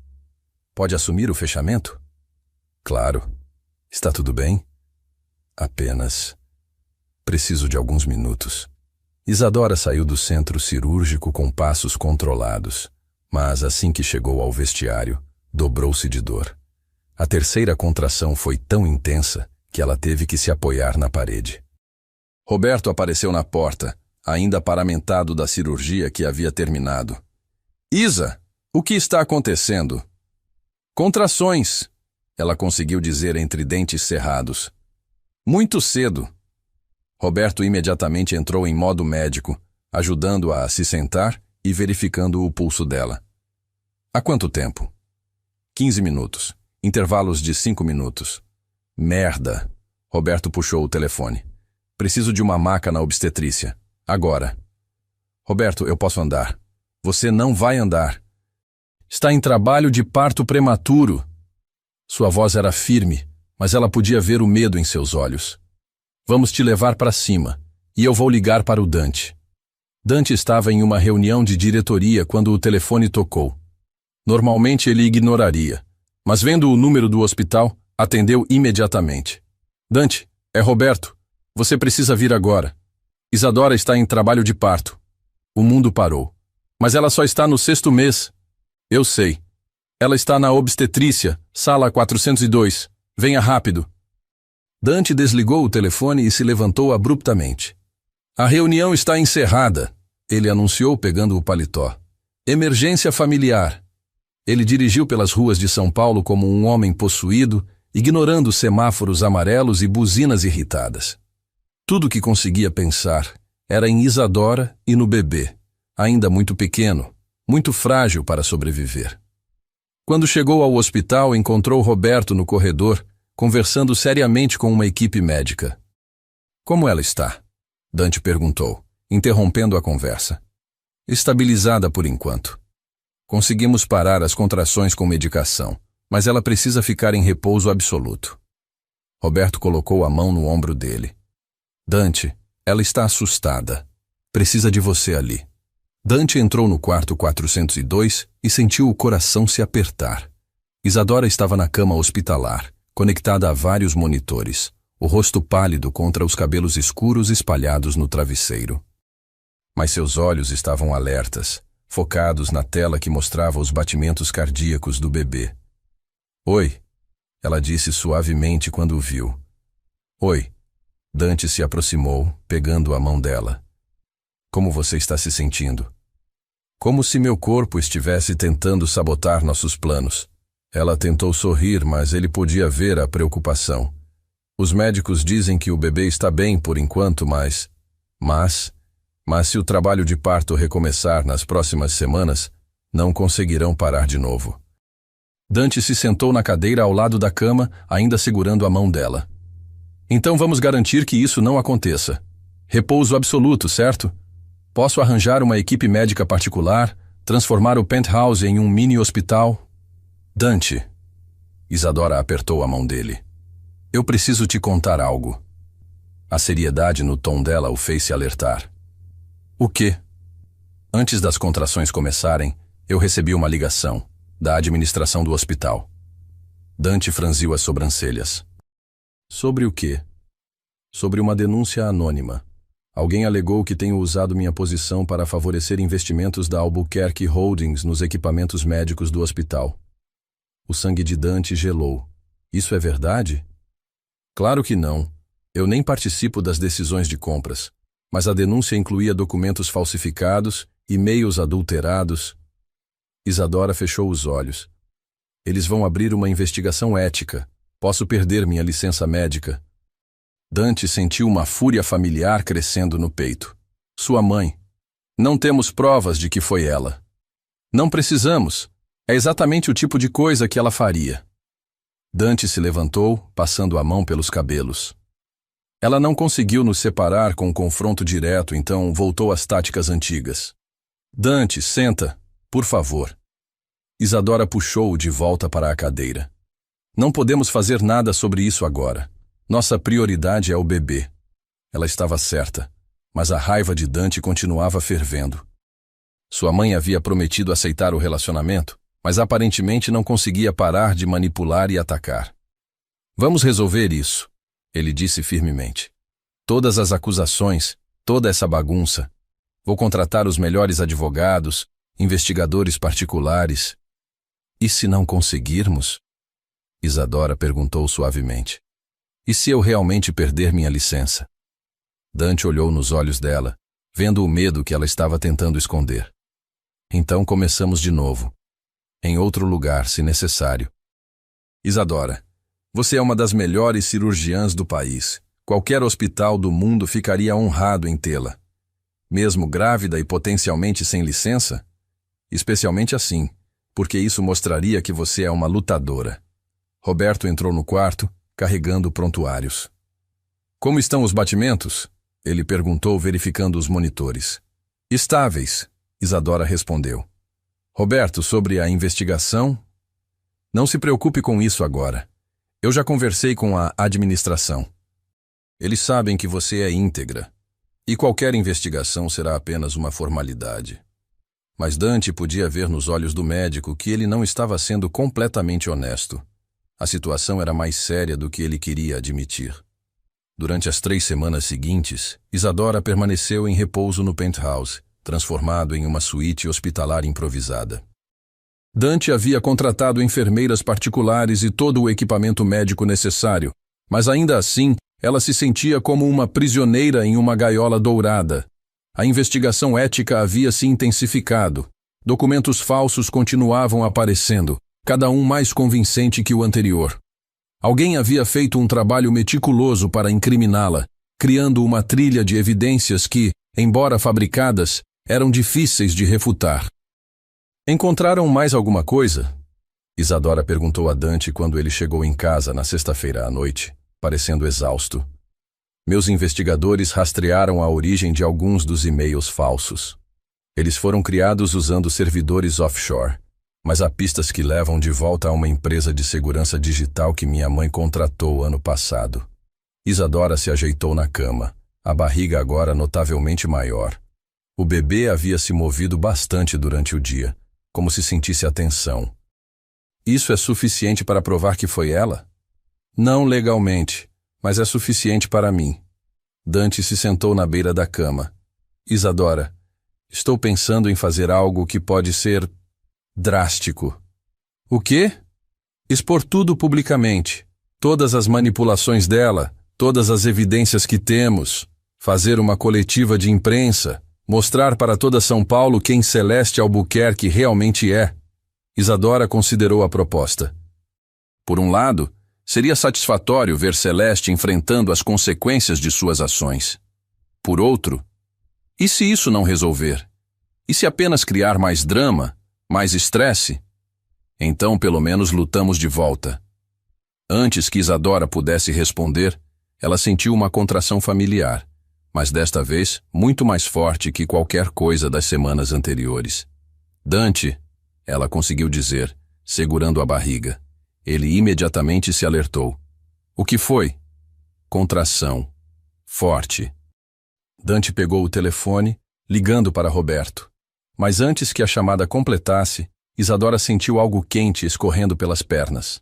S1: Pode assumir o fechamento? Claro. Está tudo bem? Apenas. Preciso de alguns minutos. Isadora saiu do centro cirúrgico com passos controlados, mas assim que chegou ao vestiário, dobrou-se de dor. A terceira contração foi tão intensa que ela teve que se apoiar na parede. Roberto apareceu na porta, ainda paramentado da cirurgia que havia terminado. Isa, o que está acontecendo? Contrações, ela conseguiu dizer entre dentes cerrados. Muito cedo. Roberto imediatamente entrou em modo médico, ajudando-a a se sentar e verificando o pulso dela. Há quanto tempo? 15 minutos. Intervalos de 5 minutos. Merda. Roberto puxou o telefone. Preciso de uma maca na obstetrícia. Agora. Roberto, eu posso andar. Você não vai andar. Está em trabalho de parto prematuro. Sua voz era firme, mas ela podia ver o medo em seus olhos. Vamos te levar para cima, e eu vou ligar para o Dante. Dante estava em uma reunião de diretoria quando o telefone tocou. Normalmente ele ignoraria, mas vendo o número do hospital, atendeu imediatamente. Dante, é Roberto. Você precisa vir agora. Isadora está em trabalho de parto. O mundo parou. Mas ela só está no 6º mês. Eu sei. Ela está na obstetrícia, sala 402. Venha rápido. Dante desligou o telefone e se levantou abruptamente. A reunião está encerrada, ele anunciou pegando o paletó. Emergência familiar. Ele dirigiu pelas ruas de São Paulo como um homem possuído, ignorando semáforos amarelos e buzinas irritadas. Tudo que conseguia pensar era em Isadora e no bebê, ainda muito pequeno, muito frágil para sobreviver. Quando chegou ao hospital, encontrou Roberto no corredor, conversando seriamente com uma equipe médica. Como ela está? Dante perguntou, interrompendo a conversa. Estabilizada por enquanto. Conseguimos parar as contrações com medicação, mas ela precisa ficar em repouso absoluto. Roberto colocou a mão no ombro dele. Dante, ela está assustada. Precisa de você ali. Dante entrou no quarto 402 e sentiu o coração se apertar. Isadora estava na cama hospitalar, conectada a vários monitores, o rosto pálido contra os cabelos escuros espalhados no travesseiro. Mas seus olhos estavam alertas, focados na tela que mostrava os batimentos cardíacos do bebê. Oi, ela disse suavemente quando o viu. Oi. Dante se aproximou, pegando a mão dela. Como você está se sentindo? Como se meu corpo estivesse tentando sabotar nossos planos. Ela tentou sorrir, mas ele podia ver a preocupação. Os médicos dizem que o bebê está bem por enquanto, mas se o trabalho de parto recomeçar nas próximas semanas, não conseguirão parar de novo. Dante se sentou na cadeira ao lado da cama, ainda segurando a mão dela. Então vamos garantir que isso não aconteça. Repouso absoluto, certo? Posso arranjar uma equipe médica particular, transformar o penthouse em um mini-hospital? Dante. Isadora apertou a mão dele. Eu preciso te contar algo. A seriedade no tom dela o fez se alertar. O quê? Antes das contrações começarem, eu recebi uma ligação. da administração do hospital. Dante franziu as sobrancelhas. Sobre o quê? Sobre uma denúncia anônima. Alguém alegou que tenho usado minha posição para favorecer investimentos da Albuquerque Holdings nos equipamentos médicos do hospital. O sangue de Dante gelou. Isso é verdade? Claro que não. Eu nem participo das decisões de compras. Mas a denúncia incluía documentos falsificados, e-mails adulterados. Isadora fechou os olhos. Eles vão abrir uma investigação ética. Posso perder minha licença médica. Dante sentiu uma fúria familiar crescendo no peito. Sua mãe. Não temos provas de que foi ela. Não precisamos. É exatamente o tipo de coisa que ela faria. Dante se levantou, passando a mão pelos cabelos. Ela não conseguiu nos separar com um confronto direto, então voltou às táticas antigas. Dante, senta, por favor. Isadora puxou-o de volta para a cadeira. Não podemos fazer nada sobre isso agora. Nossa prioridade é o bebê. Ela estava certa, mas a raiva de Dante continuava fervendo. Sua mãe havia prometido aceitar o relacionamento, mas aparentemente não conseguia parar de manipular e atacar. Vamos resolver isso, ele disse firmemente. Todas as acusações, toda essa bagunça. Vou contratar os melhores advogados, investigadores particulares. E se não conseguirmos? Isadora perguntou suavemente. E se eu realmente perder minha licença? Dante olhou nos olhos dela, vendo o medo que ela estava tentando esconder. Então começamos de novo. Em outro lugar, se necessário. Isadora, você é uma das melhores cirurgiãs do país. Qualquer hospital do mundo ficaria honrado em tê-la. Mesmo grávida e potencialmente sem licença? Especialmente assim, porque isso mostraria que você é uma lutadora. Roberto entrou no quarto, carregando prontuários. Como estão os batimentos? Ele perguntou, verificando os monitores. Estáveis, Isadora respondeu. Roberto, sobre a investigação? Não se preocupe com isso agora. Eu já conversei com a administração. Eles sabem que você é íntegra, e qualquer investigação será apenas uma formalidade. Mas Dante podia ver nos olhos do médico que ele não estava sendo completamente honesto. A situação era mais séria do que ele queria admitir. Durante as 3 semanas seguintes, Isadora permaneceu em repouso no penthouse, transformado em uma suíte hospitalar improvisada. Dante havia contratado enfermeiras particulares e todo o equipamento médico necessário, mas ainda assim, ela se sentia como uma prisioneira em uma gaiola dourada. A investigação ética havia se intensificado. Documentos falsos continuavam aparecendo, cada um mais convincente que o anterior. Alguém havia feito um trabalho meticuloso para incriminá-la, criando uma trilha de evidências que, embora fabricadas, eram difíceis de refutar. Encontraram mais alguma coisa? Isadora perguntou a Dante quando ele chegou em casa na sexta-feira à noite, parecendo exausto. Meus investigadores rastrearam a origem de alguns dos e-mails falsos. Eles foram criados usando servidores offshore, mas há pistas que levam de volta a uma empresa de segurança digital que minha mãe contratou ano passado. Isadora se ajeitou na cama, a barriga agora notavelmente maior. O bebê havia se movido bastante durante o dia, como se sentisse a tensão. Isso é suficiente para provar que foi ela? Não legalmente, mas é suficiente para mim. Dante se sentou na beira da cama. Isadora, estou pensando em fazer algo que pode ser drástico. O quê? Expor tudo publicamente. Todas as manipulações dela, todas as evidências que temos. Fazer uma coletiva de imprensa. Mostrar para toda São Paulo quem Celeste Albuquerque realmente é. Isadora considerou a proposta. Por um lado, seria satisfatório ver Celeste enfrentando as consequências de suas ações. Por outro, e se isso não resolver? E se apenas criar mais drama, mais estresse? Então, pelo menos, lutamos de volta. Antes que Isadora pudesse responder, ela sentiu uma contração familiar, mas desta vez muito mais forte que qualquer coisa das semanas anteriores. Dante, ela conseguiu dizer, segurando a barriga. Ele imediatamente se alertou. O que foi? Contração. Forte. Dante pegou o telefone, ligando para Roberto. Mas antes que a chamada completasse, Isadora sentiu algo quente escorrendo pelas pernas.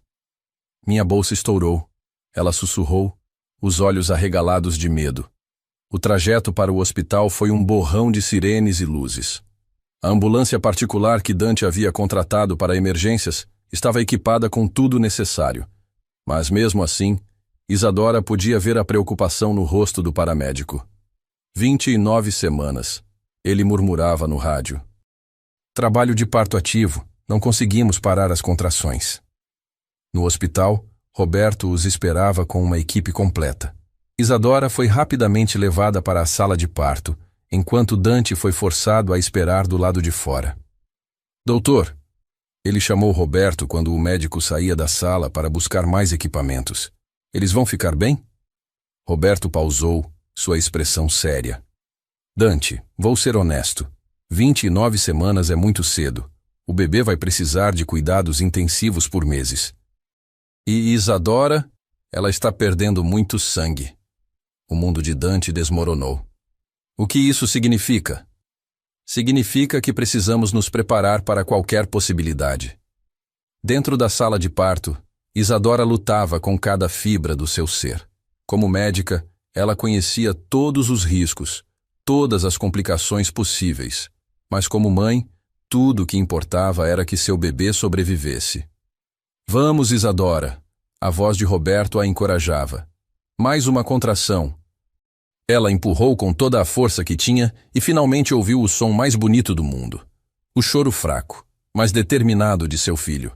S1: Minha bolsa estourou. Ela sussurrou, os olhos arregalados de medo. O trajeto para o hospital foi um borrão de sirenes e luzes. A ambulância particular que Dante havia contratado para emergências estava equipada com tudo necessário. Mas mesmo assim, Isadora podia ver a preocupação no rosto do paramédico. 29 semanas. Ele murmurava no rádio. Trabalho de parto ativo. Não conseguimos parar as contrações. No hospital, Roberto os esperava com uma equipe completa. Isadora foi rapidamente levada para a sala de parto, enquanto Dante foi forçado a esperar do lado de fora. Doutor, ele chamou Roberto quando o médico saía da sala para buscar mais equipamentos. Eles vão ficar bem? Roberto pausou, sua expressão séria. Dante, vou ser honesto. 29 semanas é muito cedo. O bebê vai precisar de cuidados intensivos por meses. E Isadora, ela está perdendo muito sangue. O mundo de Dante desmoronou. O que isso significa? Significa que precisamos nos preparar para qualquer possibilidade. Dentro da sala de parto, Isadora lutava com cada fibra do seu ser. Como médica, ela conhecia todos os riscos, todas as complicações possíveis. Mas como mãe, tudo o que importava era que seu bebê sobrevivesse. Vamos, Isadora! A voz de Roberto a encorajava. Mais uma contração. Ela empurrou com toda a força que tinha e finalmente ouviu o som mais bonito do mundo. O choro fraco, mas determinado de seu filho.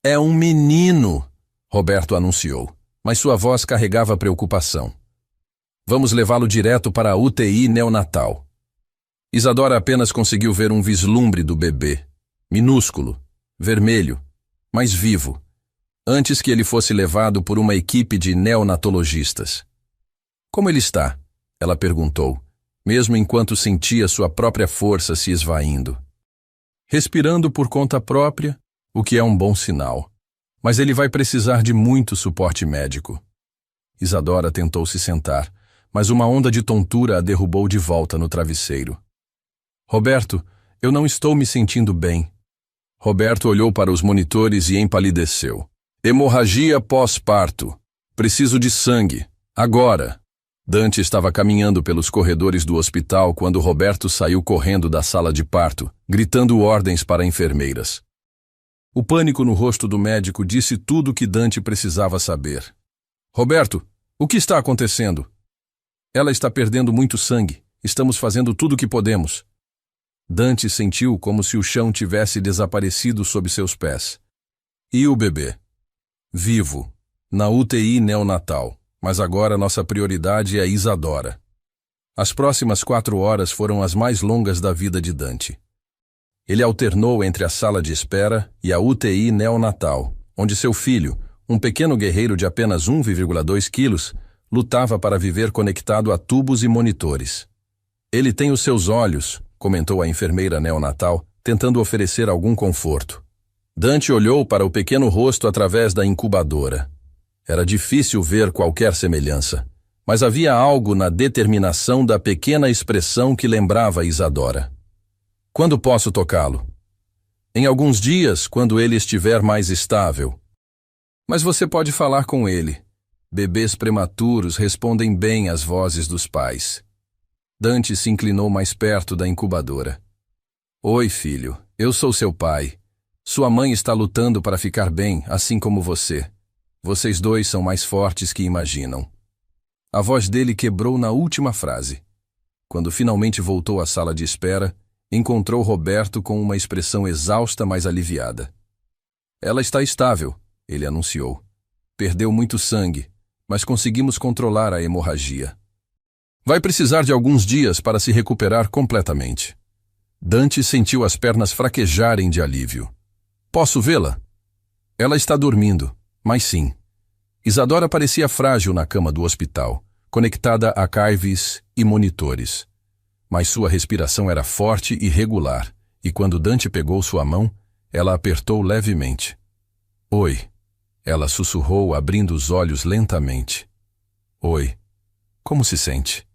S1: É um menino! Roberto anunciou, mas sua voz carregava preocupação. Vamos levá-lo direto para a UTI neonatal. Isadora apenas conseguiu ver um vislumbre do bebê. Minúsculo, vermelho, mas vivo. Antes que ele fosse levado por uma equipe de neonatologistas. Como ele está? Ela perguntou, mesmo enquanto sentia sua própria força se esvaindo. Respirando por conta própria, o que é um bom sinal. Mas ele vai precisar de muito suporte médico. Isadora tentou se sentar, mas uma onda de tontura a derrubou de volta no travesseiro. Roberto, eu não estou me sentindo bem. Roberto olhou para os monitores e empalideceu. Hemorragia pós-parto. Preciso de sangue. Agora. Dante estava caminhando pelos corredores do hospital quando Roberto saiu correndo da sala de parto, gritando ordens para enfermeiras. O pânico no rosto do médico disse tudo o que Dante precisava saber. Roberto, o que está acontecendo? Ela está perdendo muito sangue. Estamos fazendo tudo o que podemos. Dante sentiu como se o chão tivesse desaparecido sob seus pés. E o bebê? Vivo, na UTI neonatal, mas agora nossa prioridade é Isadora. As próximas 4 horas foram as mais longas da vida de Dante. Ele alternou entre a sala de espera e a UTI neonatal, onde seu filho, um pequeno guerreiro de apenas 1,2 quilos, lutava para viver conectado a tubos e monitores. Ele tem os seus olhos, comentou a enfermeira neonatal, tentando oferecer algum conforto. Dante olhou para o pequeno rosto através da incubadora. Era difícil ver qualquer semelhança, mas havia algo na determinação da pequena expressão que lembrava Isadora. Quando posso tocá-lo? Em alguns dias, quando ele estiver mais estável. Mas você pode falar com ele. Bebês prematuros respondem bem às vozes dos pais. Dante se inclinou mais perto da incubadora. Oi, filho, eu sou seu pai. Sua mãe está lutando para ficar bem, assim como você. Vocês dois são mais fortes que imaginam. A voz dele quebrou na última frase. Quando finalmente voltou à sala de espera, encontrou Roberto com uma expressão exausta, mas aliviada. Ela está estável, ele anunciou. Perdeu muito sangue, mas conseguimos controlar a hemorragia. Vai precisar de alguns dias para se recuperar completamente. Dante sentiu as pernas fraquejarem de alívio. Posso vê-la? Ela está dormindo, mas sim. Isadora parecia frágil na cama do hospital, conectada a carves e monitores. Mas sua respiração era forte e regular, e quando Dante pegou sua mão, ela apertou levemente. Oi, ela sussurrou, abrindo os olhos lentamente. Oi, como se sente?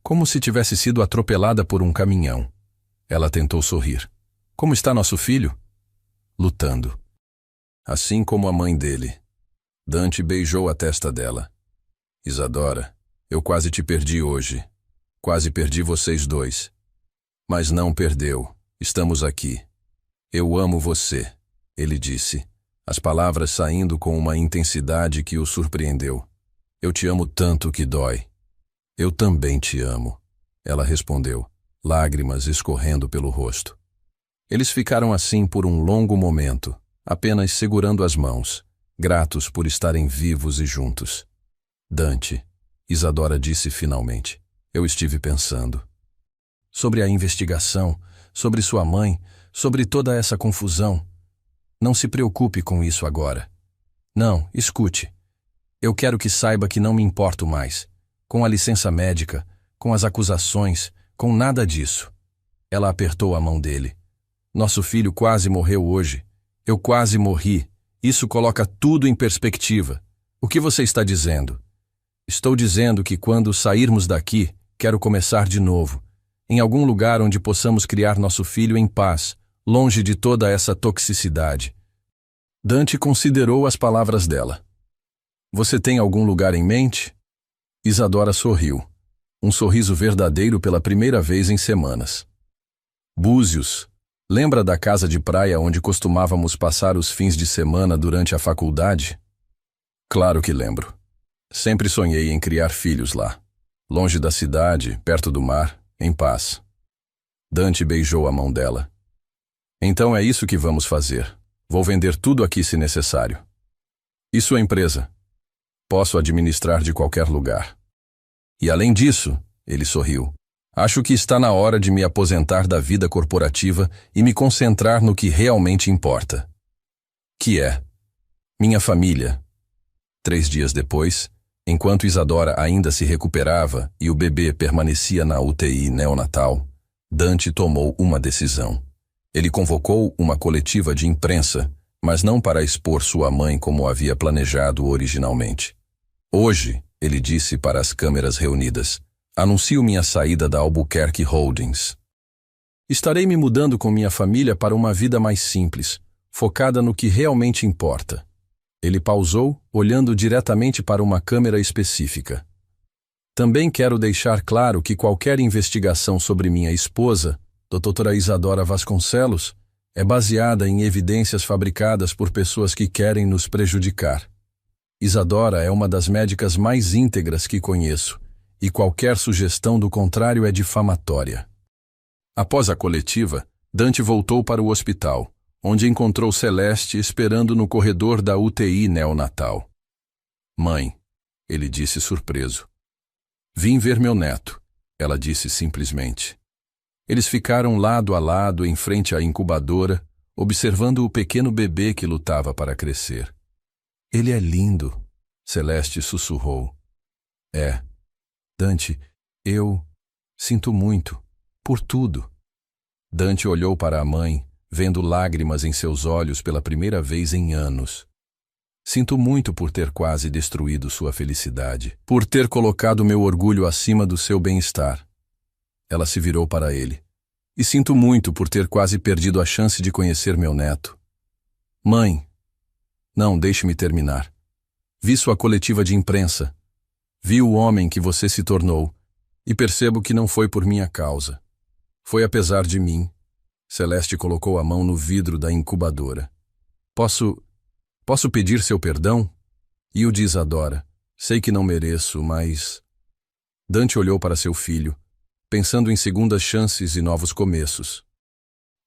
S1: Como se tivesse sido atropelada por um caminhão. Ela tentou sorrir. Como está nosso filho? lutando. Assim como a mãe dele. Dante beijou a testa dela. Isadora, eu quase te perdi hoje. Quase perdi vocês dois. Mas não perdeu. Estamos aqui. Eu amo você, ele disse, as palavras saindo com uma intensidade que o surpreendeu. Eu te amo tanto que dói. Eu também te amo, ela respondeu, lágrimas escorrendo pelo rosto. Eles ficaram assim por um longo momento, apenas segurando as mãos, gratos por estarem vivos e juntos. Dante, Isadora disse finalmente, eu estive pensando. Sobre a investigação, sobre sua mãe, sobre toda essa confusão. Não se preocupe com isso agora. Não, escute. Eu quero que saiba que não me importo mais. Com a licença médica, com as acusações, com nada disso. Ela apertou a mão dele. Nosso filho quase morreu hoje. Eu quase morri. Isso coloca tudo em perspectiva. O que você está dizendo? Estou dizendo que quando sairmos daqui, quero começar de novo. Em algum lugar onde possamos criar nosso filho em paz, longe de toda essa toxicidade. Dante considerou as palavras dela. Você tem algum lugar em mente? Isadora sorriu. Um sorriso verdadeiro pela primeira vez em semanas. Búzios. Lembra da casa de praia onde costumávamos passar os fins de semana durante a faculdade? Claro que lembro. Sempre sonhei em criar filhos lá. Longe da cidade, perto do mar, em paz. Dante beijou a mão dela. Então é isso que vamos fazer. Vou vender tudo aqui se necessário. E sua empresa? Posso administrar de qualquer lugar. E além disso, ele sorriu, acho que está na hora de me aposentar da vida corporativa e me concentrar no que realmente importa. Que é minha família. 3 dias depois, enquanto Isadora ainda se recuperava e o bebê permanecia na UTI neonatal, Dante tomou uma decisão. Ele convocou uma coletiva de imprensa, mas não para expor sua mãe como havia planejado originalmente. Hoje, ele disse para as câmeras reunidas, anuncio minha saída da Albuquerque Holdings. Estarei me mudando com minha família para uma vida mais simples, focada no que realmente importa. Ele pausou, olhando diretamente para uma câmera específica. Também quero deixar claro que qualquer investigação sobre minha esposa, Dra. Isadora Vasconcelos, é baseada em evidências fabricadas por pessoas que querem nos prejudicar. Isadora é uma das médicas mais íntegras que conheço, e qualquer sugestão do contrário é difamatória. Após a coletiva, Dante voltou para o hospital, onde encontrou Celeste esperando no corredor da UTI neonatal. Mãe, ele disse surpreso. Vim ver meu neto, ela disse simplesmente. Eles ficaram lado a lado em frente à incubadora, observando o pequeno bebê que lutava para crescer. Ele é lindo, Celeste sussurrou. É. Dante, eu sinto muito, por tudo. Dante olhou para a mãe, vendo lágrimas em seus olhos pela primeira vez em anos. Sinto muito por ter quase destruído sua felicidade, por ter colocado meu orgulho acima do seu bem-estar. Ela se virou para ele. E sinto muito por ter quase perdido a chance de conhecer meu neto. Mãe, não, deixe-me terminar. Vi sua coletiva de imprensa. Vi o homem que você se tornou, e percebo que não foi por minha causa. Foi apesar de mim. Celeste colocou a mão no vidro da incubadora. Posso pedir seu perdão? E o de Isadora. Sei que não mereço, mas... Dante olhou para seu filho, pensando em segundas chances e novos começos.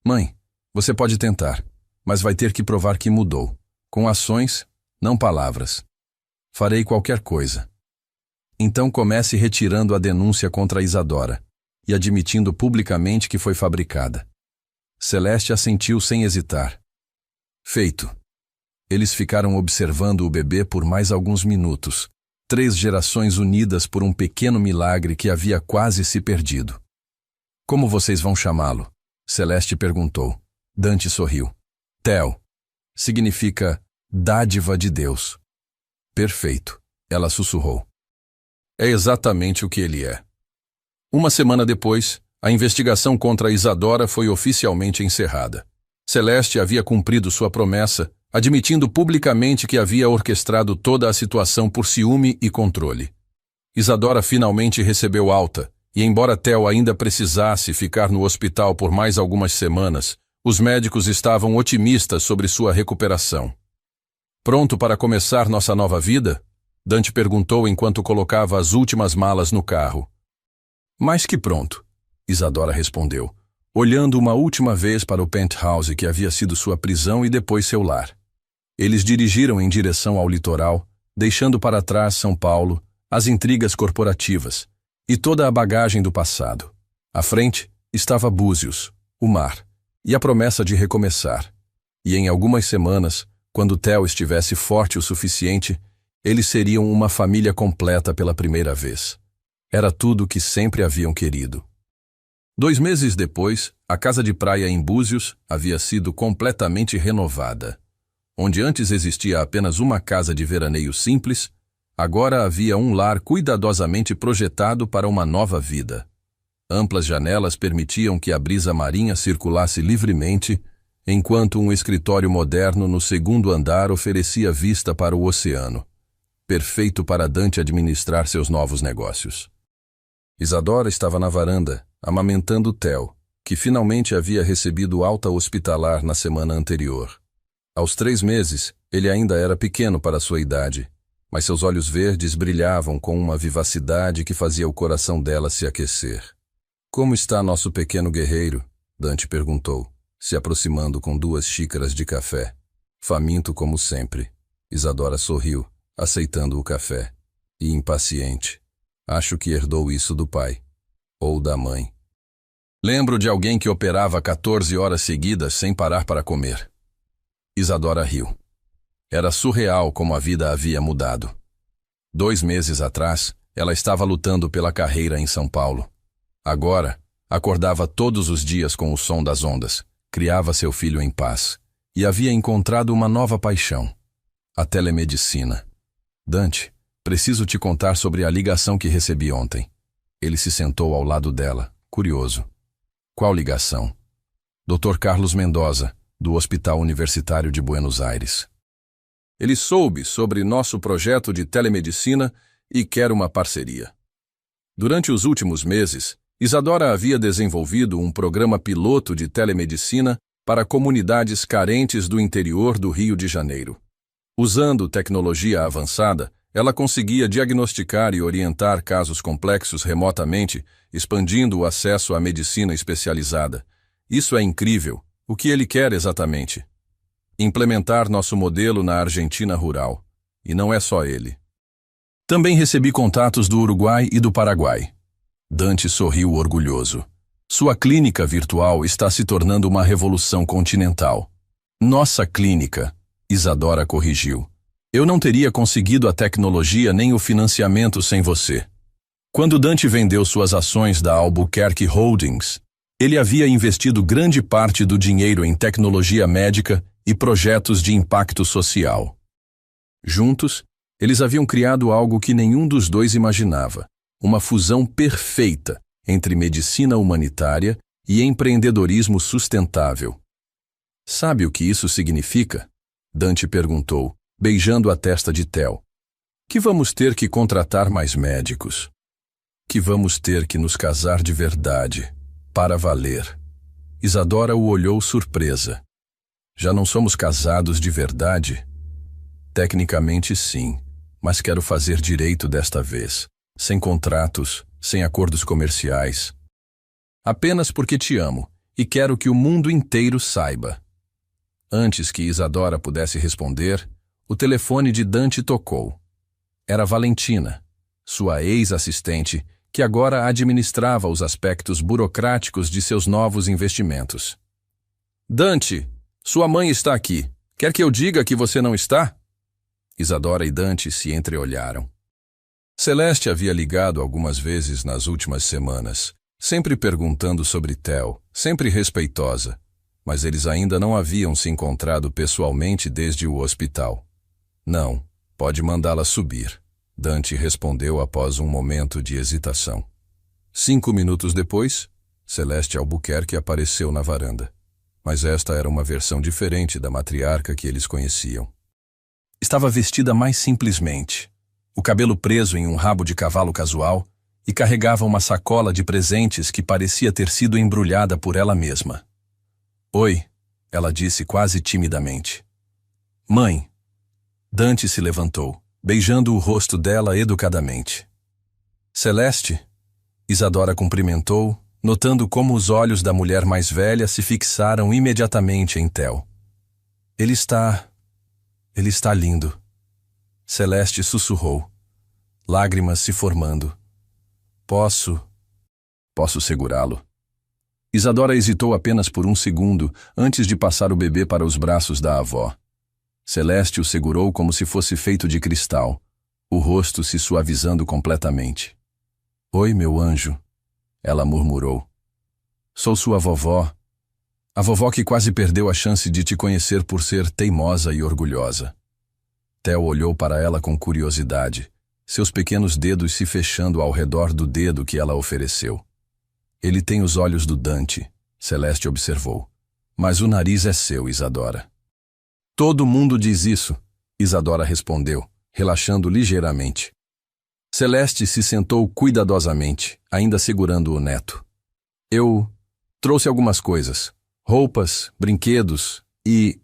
S1: Mãe, você pode tentar, mas vai ter que provar que mudou. Com ações, não palavras. Farei qualquer coisa. Então comece retirando a denúncia contra Isadora e admitindo publicamente que foi fabricada. Celeste assentiu sem hesitar. Feito. Eles ficaram observando o bebê por mais alguns minutos, 3 gerações unidas por um pequeno milagre que havia quase se perdido. Como vocês vão chamá-lo? Celeste perguntou. Dante sorriu. Theo. Significa dádiva de Deus. Perfeito, ela sussurrou. É exatamente o que ele é. Uma semana depois, a investigação contra Isadora foi oficialmente encerrada. Celeste havia cumprido sua promessa, admitindo publicamente que havia orquestrado toda a situação por ciúme e controle. Isadora finalmente recebeu alta, e embora Theo ainda precisasse ficar no hospital por mais algumas semanas, os médicos estavam otimistas sobre sua recuperação. Pronto para começar nossa nova vida? Dante perguntou enquanto colocava as últimas malas no carro. Mais que pronto, Isadora respondeu, olhando uma última vez para o penthouse que havia sido sua prisão e depois seu lar. Eles dirigiram em direção ao litoral, deixando para trás São Paulo, as intrigas corporativas e toda a bagagem do passado. À frente estava Búzios, o mar, e a promessa de recomeçar. E em algumas semanas, quando Theo estivesse forte o suficiente, eles seriam uma família completa pela primeira vez. Era tudo o que sempre haviam querido. 2 meses depois, a casa de praia em Búzios havia sido completamente renovada. Onde antes existia apenas uma casa de veraneio simples, agora havia um lar cuidadosamente projetado para uma nova vida. Amplas janelas permitiam que a brisa marinha circulasse livremente, enquanto um escritório moderno no 2º andar oferecia vista para o oceano, perfeito para Dante administrar seus novos negócios. Isadora estava na varanda, amamentando Theo, que finalmente havia recebido alta hospitalar na semana anterior. Aos 3 meses, ele ainda era pequeno para sua idade, mas seus olhos verdes brilhavam com uma vivacidade que fazia o coração dela se aquecer. Como está nosso pequeno guerreiro? Dante perguntou, se aproximando com 2 xícaras de café. Faminto como sempre. Isadora sorriu, aceitando o café. E impaciente. Acho que herdou isso do pai. Ou da mãe. Lembro de alguém que operava 14 horas seguidas sem parar para comer. Isadora riu. Era surreal como a vida havia mudado. 2 meses atrás, ela estava lutando pela carreira em São Paulo. Agora, acordava todos os dias com o som das ondas, criava seu filho em paz, e havia encontrado uma nova paixão, a telemedicina. Dante, preciso te contar sobre a ligação que recebi ontem. Ele se sentou ao lado dela, curioso. Qual ligação? Dr. Carlos Mendoza, do Hospital Universitário de Buenos Aires. Ele soube sobre nosso projeto de telemedicina e quer uma parceria. Durante os últimos meses, Isadora havia desenvolvido um programa piloto de telemedicina para comunidades carentes do interior do Rio de Janeiro. Usando tecnologia avançada, ela conseguia diagnosticar e orientar casos complexos remotamente, expandindo o acesso à medicina especializada. Isso é incrível. O que ele quer exatamente? Implementar nosso modelo na Argentina rural. E não é só ele. Também recebi contatos do Uruguai e do Paraguai. Dante sorriu orgulhoso. Sua clínica virtual está se tornando uma revolução continental. Nossa clínica, Isadora corrigiu. Eu não teria conseguido a tecnologia nem o financiamento sem você. Quando Dante vendeu suas ações da Albuquerque Holdings, ele havia investido grande parte do dinheiro em tecnologia médica e projetos de impacto social. Juntos, eles haviam criado algo que nenhum dos dois imaginava, uma fusão perfeita entre medicina humanitária e empreendedorismo sustentável. Sabe o que isso significa? Dante perguntou, beijando a testa de Theo. Que vamos ter que contratar mais médicos. Que vamos ter que nos casar de verdade, para valer. Isadora o olhou surpresa. Já não somos casados de verdade? Tecnicamente sim, mas quero fazer direito desta vez, sem contratos, sem acordos comerciais. Apenas porque te amo e quero que o mundo inteiro saiba. Antes que Isadora pudesse responder, o telefone de Dante tocou. Era Valentina, sua ex-assistente, que agora administrava os aspectos burocráticos de seus novos investimentos. Dante, sua mãe está aqui. Quer que eu diga que você não está? Isadora e Dante se entreolharam. Celeste havia ligado algumas vezes nas últimas semanas, sempre perguntando sobre Theo, sempre respeitosa, mas eles ainda não haviam se encontrado pessoalmente desde o hospital. Não, pode mandá-la subir, Dante respondeu após um momento de hesitação. 5 minutos depois, Celeste Albuquerque apareceu na varanda. mas esta era uma versão diferente da matriarca que eles conheciam. Estava vestida mais simplesmente, o cabelo preso em um rabo de cavalo casual, e carregava uma sacola de presentes que parecia ter sido embrulhada por ela mesma. "Oi", ela disse quase timidamente. "Mãe." Dante se levantou, beijando o rosto dela educadamente. "Celeste?" Isadora cumprimentou, notando como os olhos da mulher mais velha se fixaram imediatamente em Theo. Ele está lindo." Celeste sussurrou, lágrimas se formando. Posso segurá-lo?" Isadora hesitou apenas por um segundo antes de passar o bebê para os braços da avó. Celeste o segurou como se fosse feito de cristal, o rosto se suavizando completamente. "Oi, meu anjo", ela murmurou. "Sou sua vovó. A vovó que quase perdeu a chance de te conhecer por ser teimosa e orgulhosa." Theo olhou para ela com curiosidade, seus pequenos dedos se fechando ao redor do dedo que ela ofereceu. "Ele tem os olhos do Dante", Celeste observou. "Mas o nariz é seu, Isadora." "Todo mundo diz isso", Isadora respondeu, relaxando ligeiramente. Celeste se sentou cuidadosamente, ainda segurando o neto. "Eu trouxe algumas coisas, roupas, brinquedos e..."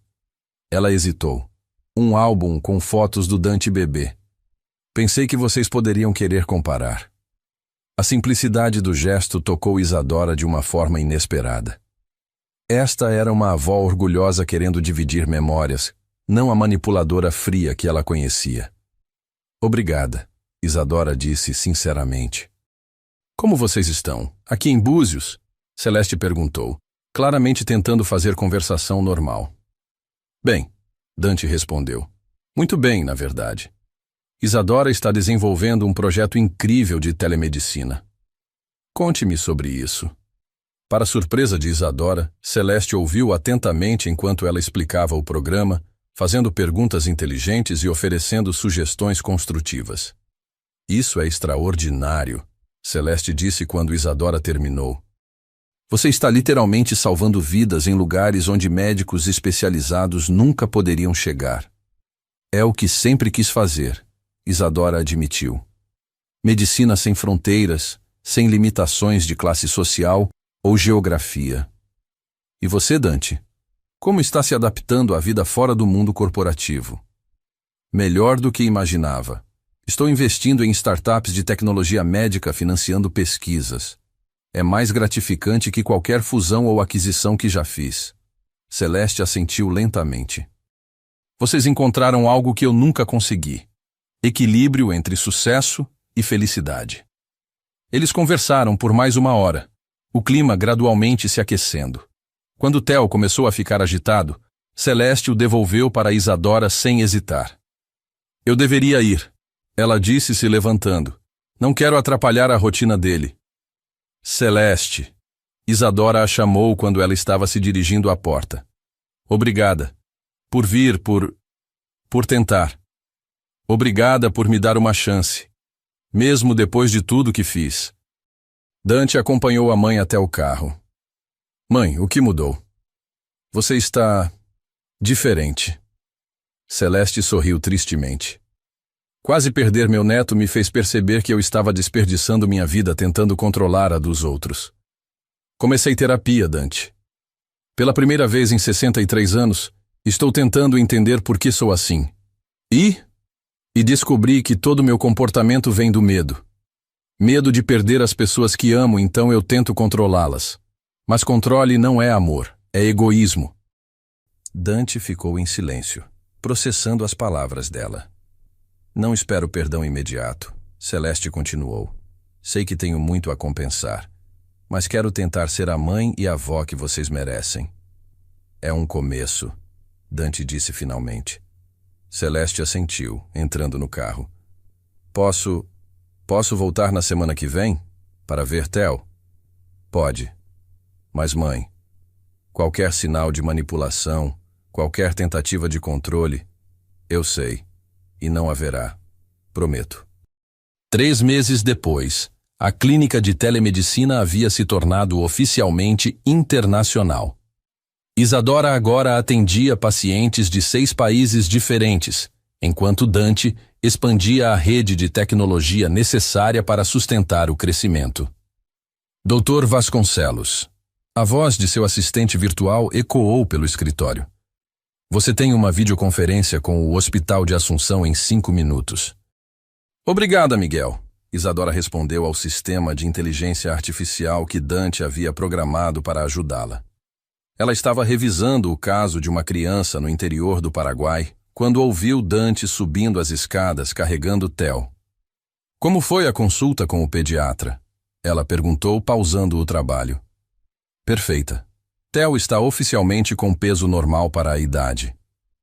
S1: Ela hesitou. "Um álbum com fotos do Dante bebê. Pensei que vocês poderiam querer comparar." A simplicidade do gesto tocou Isadora de uma forma inesperada. Esta era uma avó orgulhosa querendo dividir memórias, não a manipuladora fria que ela conhecia. "Obrigada", Isadora disse sinceramente. "Como vocês estão? Aqui em Búzios?" Celeste perguntou, claramente tentando fazer conversação normal. "Bem", Dante respondeu. "Muito bem, na verdade. Isadora está desenvolvendo um projeto incrível de telemedicina." "Conte-me sobre isso." Para surpresa de Isadora, Celeste ouviu atentamente enquanto ela explicava o programa, fazendo perguntas inteligentes e oferecendo sugestões construtivas. "Isso é extraordinário", Celeste disse quando Isadora terminou. "Você está literalmente salvando vidas em lugares onde médicos especializados nunca poderiam chegar." "É o que sempre quis fazer", Isadora admitiu. "Medicina sem fronteiras, sem limitações de classe social ou geografia." "E você, Dante? Como está se adaptando à vida fora do mundo corporativo?" "Melhor do que imaginava. Estou investindo em startups de tecnologia médica financiando pesquisas. É mais gratificante que qualquer fusão ou aquisição que já fiz." Celeste assentiu lentamente. "Vocês encontraram algo que eu nunca consegui. Equilíbrio entre sucesso e felicidade." Eles conversaram por mais 1 hora, o clima gradualmente se aquecendo. Quando Theo começou a ficar agitado, Celeste o devolveu para Isadora sem hesitar. "Eu deveria ir", ela disse se levantando. "Não quero atrapalhar a rotina dele." "Celeste", Isadora a chamou quando ela estava se dirigindo à porta. "Obrigada. Por vir, por tentar. Obrigada por me dar uma chance, mesmo depois de tudo que fiz." Dante acompanhou a mãe até o carro. "Mãe, o que mudou?" "Você está... diferente." Celeste sorriu tristemente. "Quase perder meu neto me fez perceber que eu estava desperdiçando minha vida tentando controlar a dos outros. Comecei terapia, Dante. Pela primeira vez em 63 anos, estou tentando entender por que sou assim. E descobri que todo meu comportamento vem do medo. Medo de perder as pessoas que amo, então eu tento controlá-las. Mas controle não é amor, é egoísmo." Dante ficou em silêncio, processando as palavras dela. "Não espero perdão imediato", Celeste continuou. "Sei que tenho muito a compensar, mas quero tentar ser a mãe e a avó que vocês merecem." "É um começo", Dante disse finalmente. Celeste assentiu, entrando no carro. Posso voltar na semana que vem? Para ver Theo?" "Pode. Mas, mãe, qualquer sinal de manipulação, qualquer tentativa de controle, eu sei, e não haverá. Prometo." 3 meses depois, a clínica de telemedicina havia se tornado oficialmente internacional. Isadora agora atendia pacientes de 6 países diferentes, enquanto Dante expandia a rede de tecnologia necessária para sustentar o crescimento. Dr. Vasconcelos. A voz de seu assistente virtual ecoou pelo escritório. Você tem uma videoconferência com o Hospital de Assunção em 5 minutos. Obrigada, Miguel. Isadora respondeu ao sistema de inteligência artificial que Dante havia programado para ajudá-la. Ela estava revisando o caso de uma criança no interior do Paraguai quando ouviu Dante subindo as escadas carregando Theo. Como foi a consulta com o pediatra? Ela perguntou, pausando o trabalho. Perfeita. Theo está oficialmente com peso normal para a idade.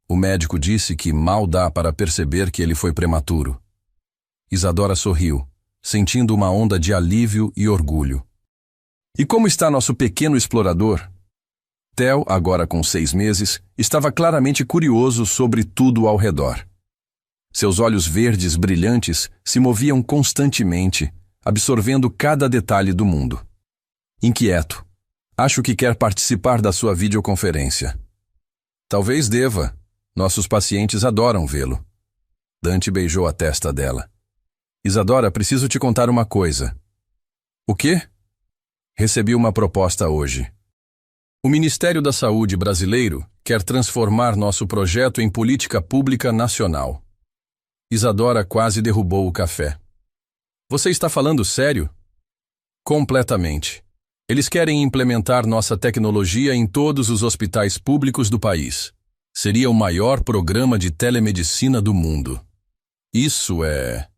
S1: O médico disse que mal dá para perceber que ele foi prematuro. Isadora sorriu, sentindo uma onda de alívio e orgulho. E como está nosso pequeno explorador? Theo, agora com 6 meses, estava claramente curioso sobre tudo ao redor. Seus olhos verdes brilhantes se moviam constantemente, absorvendo cada detalhe do mundo. Inquieto. Acho que quer participar da sua videoconferência. Talvez deva. Nossos pacientes adoram vê-lo. Dante beijou a testa dela. Isadora, preciso te contar uma coisa. O quê? Recebi uma proposta hoje. O Ministério da Saúde brasileiro quer transformar nosso projeto em política pública nacional. Isadora quase derrubou o café. Você está falando sério? Completamente. Eles querem implementar nossa tecnologia em todos os hospitais públicos do país. Seria o maior programa de telemedicina do mundo. Isso é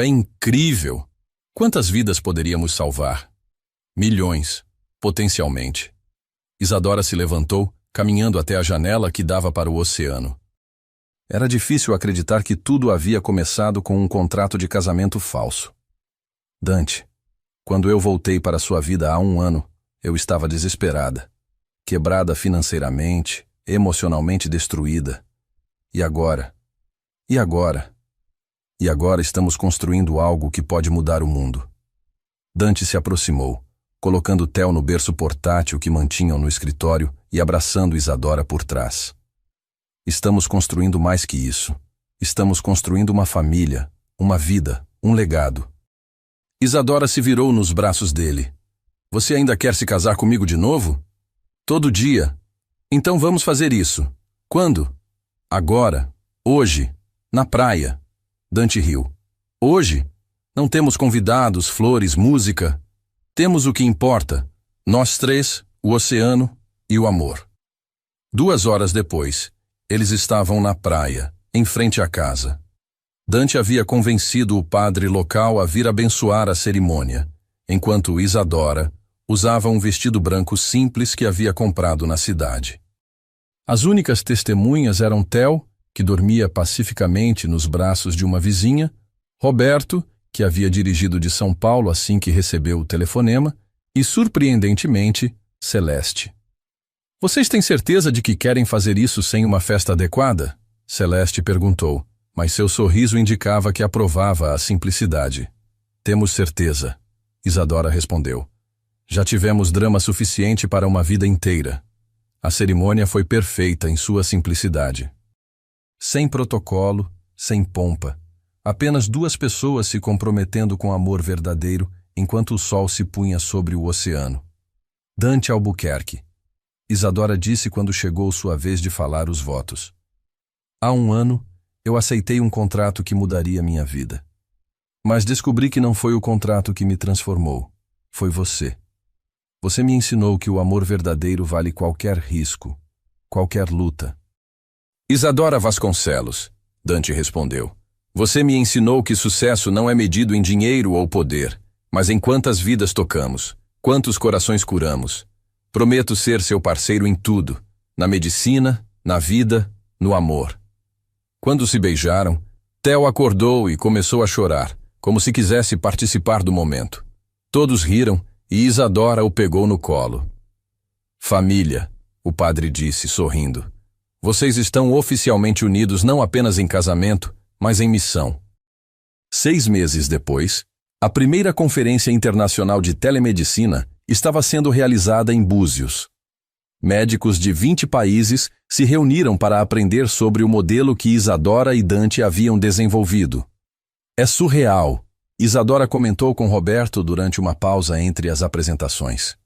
S1: incrível! Quantas vidas poderíamos salvar? Milhões, potencialmente. Isadora se levantou, caminhando até a janela que dava para o oceano. Era difícil acreditar que tudo havia começado com um contrato de casamento falso. Dante, quando eu voltei para sua vida há 1 ano, eu estava desesperada, quebrada financeiramente, emocionalmente destruída. E agora? E agora estamos construindo algo que pode mudar o mundo. Dante se aproximou, colocando Theo no berço portátil que mantinham no escritório e abraçando Isadora por trás. Estamos construindo mais que isso. Estamos construindo uma família, uma vida, um legado. Isadora se virou nos braços dele. Você ainda quer se casar comigo de novo? Todo dia. Então vamos fazer isso. Quando? Agora. Hoje. Na praia. Dante riu. Hoje? Não temos convidados, flores, música. Temos o que importa. Nós 3, o oceano e o amor. 2 horas depois, eles estavam na praia, em frente à casa. Dante havia convencido o padre local a vir abençoar a cerimônia, enquanto Isadora usava um vestido branco simples que havia comprado na cidade. As únicas testemunhas eram Theo, que dormia pacificamente nos braços de uma vizinha, Roberto, que havia dirigido de São Paulo assim que recebeu o telefonema, e, surpreendentemente, Celeste. Vocês têm certeza de que querem fazer isso sem uma festa adequada? Celeste perguntou, mas seu sorriso indicava que aprovava a simplicidade. Temos certeza, Isadora respondeu. Já tivemos drama suficiente para uma vida inteira. A cerimônia foi perfeita em sua simplicidade. Sem protocolo, sem pompa. Apenas 2 pessoas se comprometendo com amor verdadeiro enquanto o sol se punha sobre o oceano. Dante Albuquerque. Isadora disse quando chegou sua vez de falar os votos. Há 1 ano, eu aceitei um contrato que mudaria minha vida. Mas descobri que não foi o contrato que me transformou. Foi você. Você me ensinou que o amor verdadeiro vale qualquer risco, qualquer luta. Isadora Vasconcelos, Dante respondeu. Você me ensinou que sucesso não é medido em dinheiro ou poder, mas em quantas vidas tocamos, quantos corações curamos. Prometo ser seu parceiro em tudo, na medicina, na vida, no amor. Quando se beijaram, Theo acordou e começou a chorar, como se quisesse participar do momento. Todos riram e Isadora o pegou no colo. Família, o padre disse, sorrindo. Vocês estão oficialmente unidos não apenas em casamento, mas em missão. 6 meses depois, a primeira Conferência Internacional de Telemedicina estava sendo realizada em Búzios. Médicos de 20 países se reuniram para aprender sobre o modelo que Isadora e Dante haviam desenvolvido. É surreal, Isadora comentou com Roberto durante uma pausa entre as apresentações.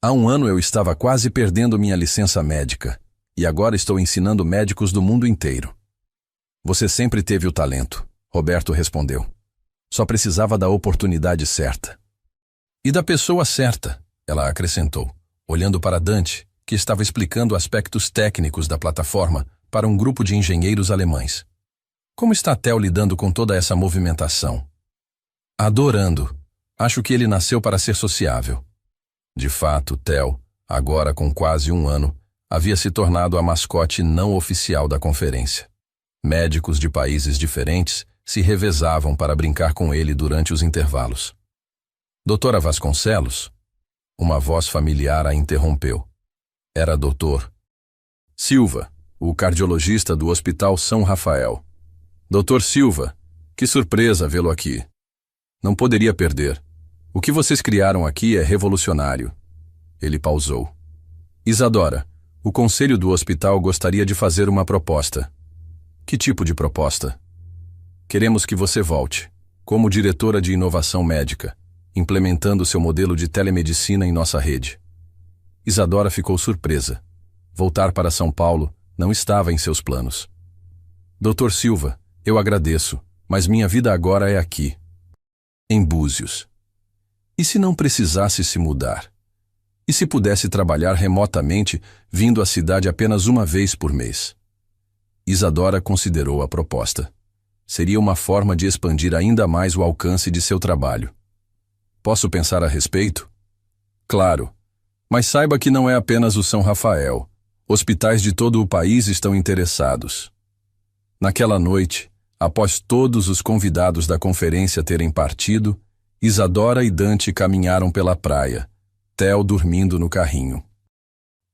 S1: Há um ano eu estava quase perdendo minha licença médica, e agora estou ensinando médicos do mundo inteiro. Você sempre teve o talento, Roberto respondeu. Só precisava da oportunidade certa. E da pessoa certa, ela acrescentou, olhando para Dante, que estava explicando aspectos técnicos da plataforma para um grupo de engenheiros alemães. Como está Theo lidando com toda essa movimentação? Adorando. Acho que ele nasceu para ser sociável. De fato, Theo, agora com quase um ano, havia se tornado a mascote não oficial da conferência. Médicos de países diferentes se revezavam para brincar com ele durante os intervalos. Doutora Vasconcelos? Uma voz familiar a interrompeu. Era Dr. Silva, o cardiologista do Hospital São Rafael. Dr. Silva, que surpresa vê-lo aqui. Não poderia perder. O que vocês criaram aqui é revolucionário. Ele pausou. Isadora, o conselho do hospital gostaria de fazer uma proposta. Que tipo de proposta? Queremos que você volte, como diretora de inovação médica, implementando seu modelo de telemedicina em nossa rede. Isadora ficou surpresa. Voltar para São Paulo não estava em seus planos. Dr. Silva, eu agradeço, mas minha vida agora é aqui, em Búzios. E se não precisasse se mudar? E se pudesse trabalhar remotamente, vindo à cidade apenas uma vez por mês? Isadora considerou a proposta. Seria uma forma de expandir ainda mais o alcance de seu trabalho. Posso pensar a respeito? Claro. Mas saiba que não é apenas o São Rafael. Hospitais de todo o país estão interessados. Naquela noite, após todos os convidados da conferência terem partido, Isadora e Dante caminharam pela praia, Theo dormindo no carrinho.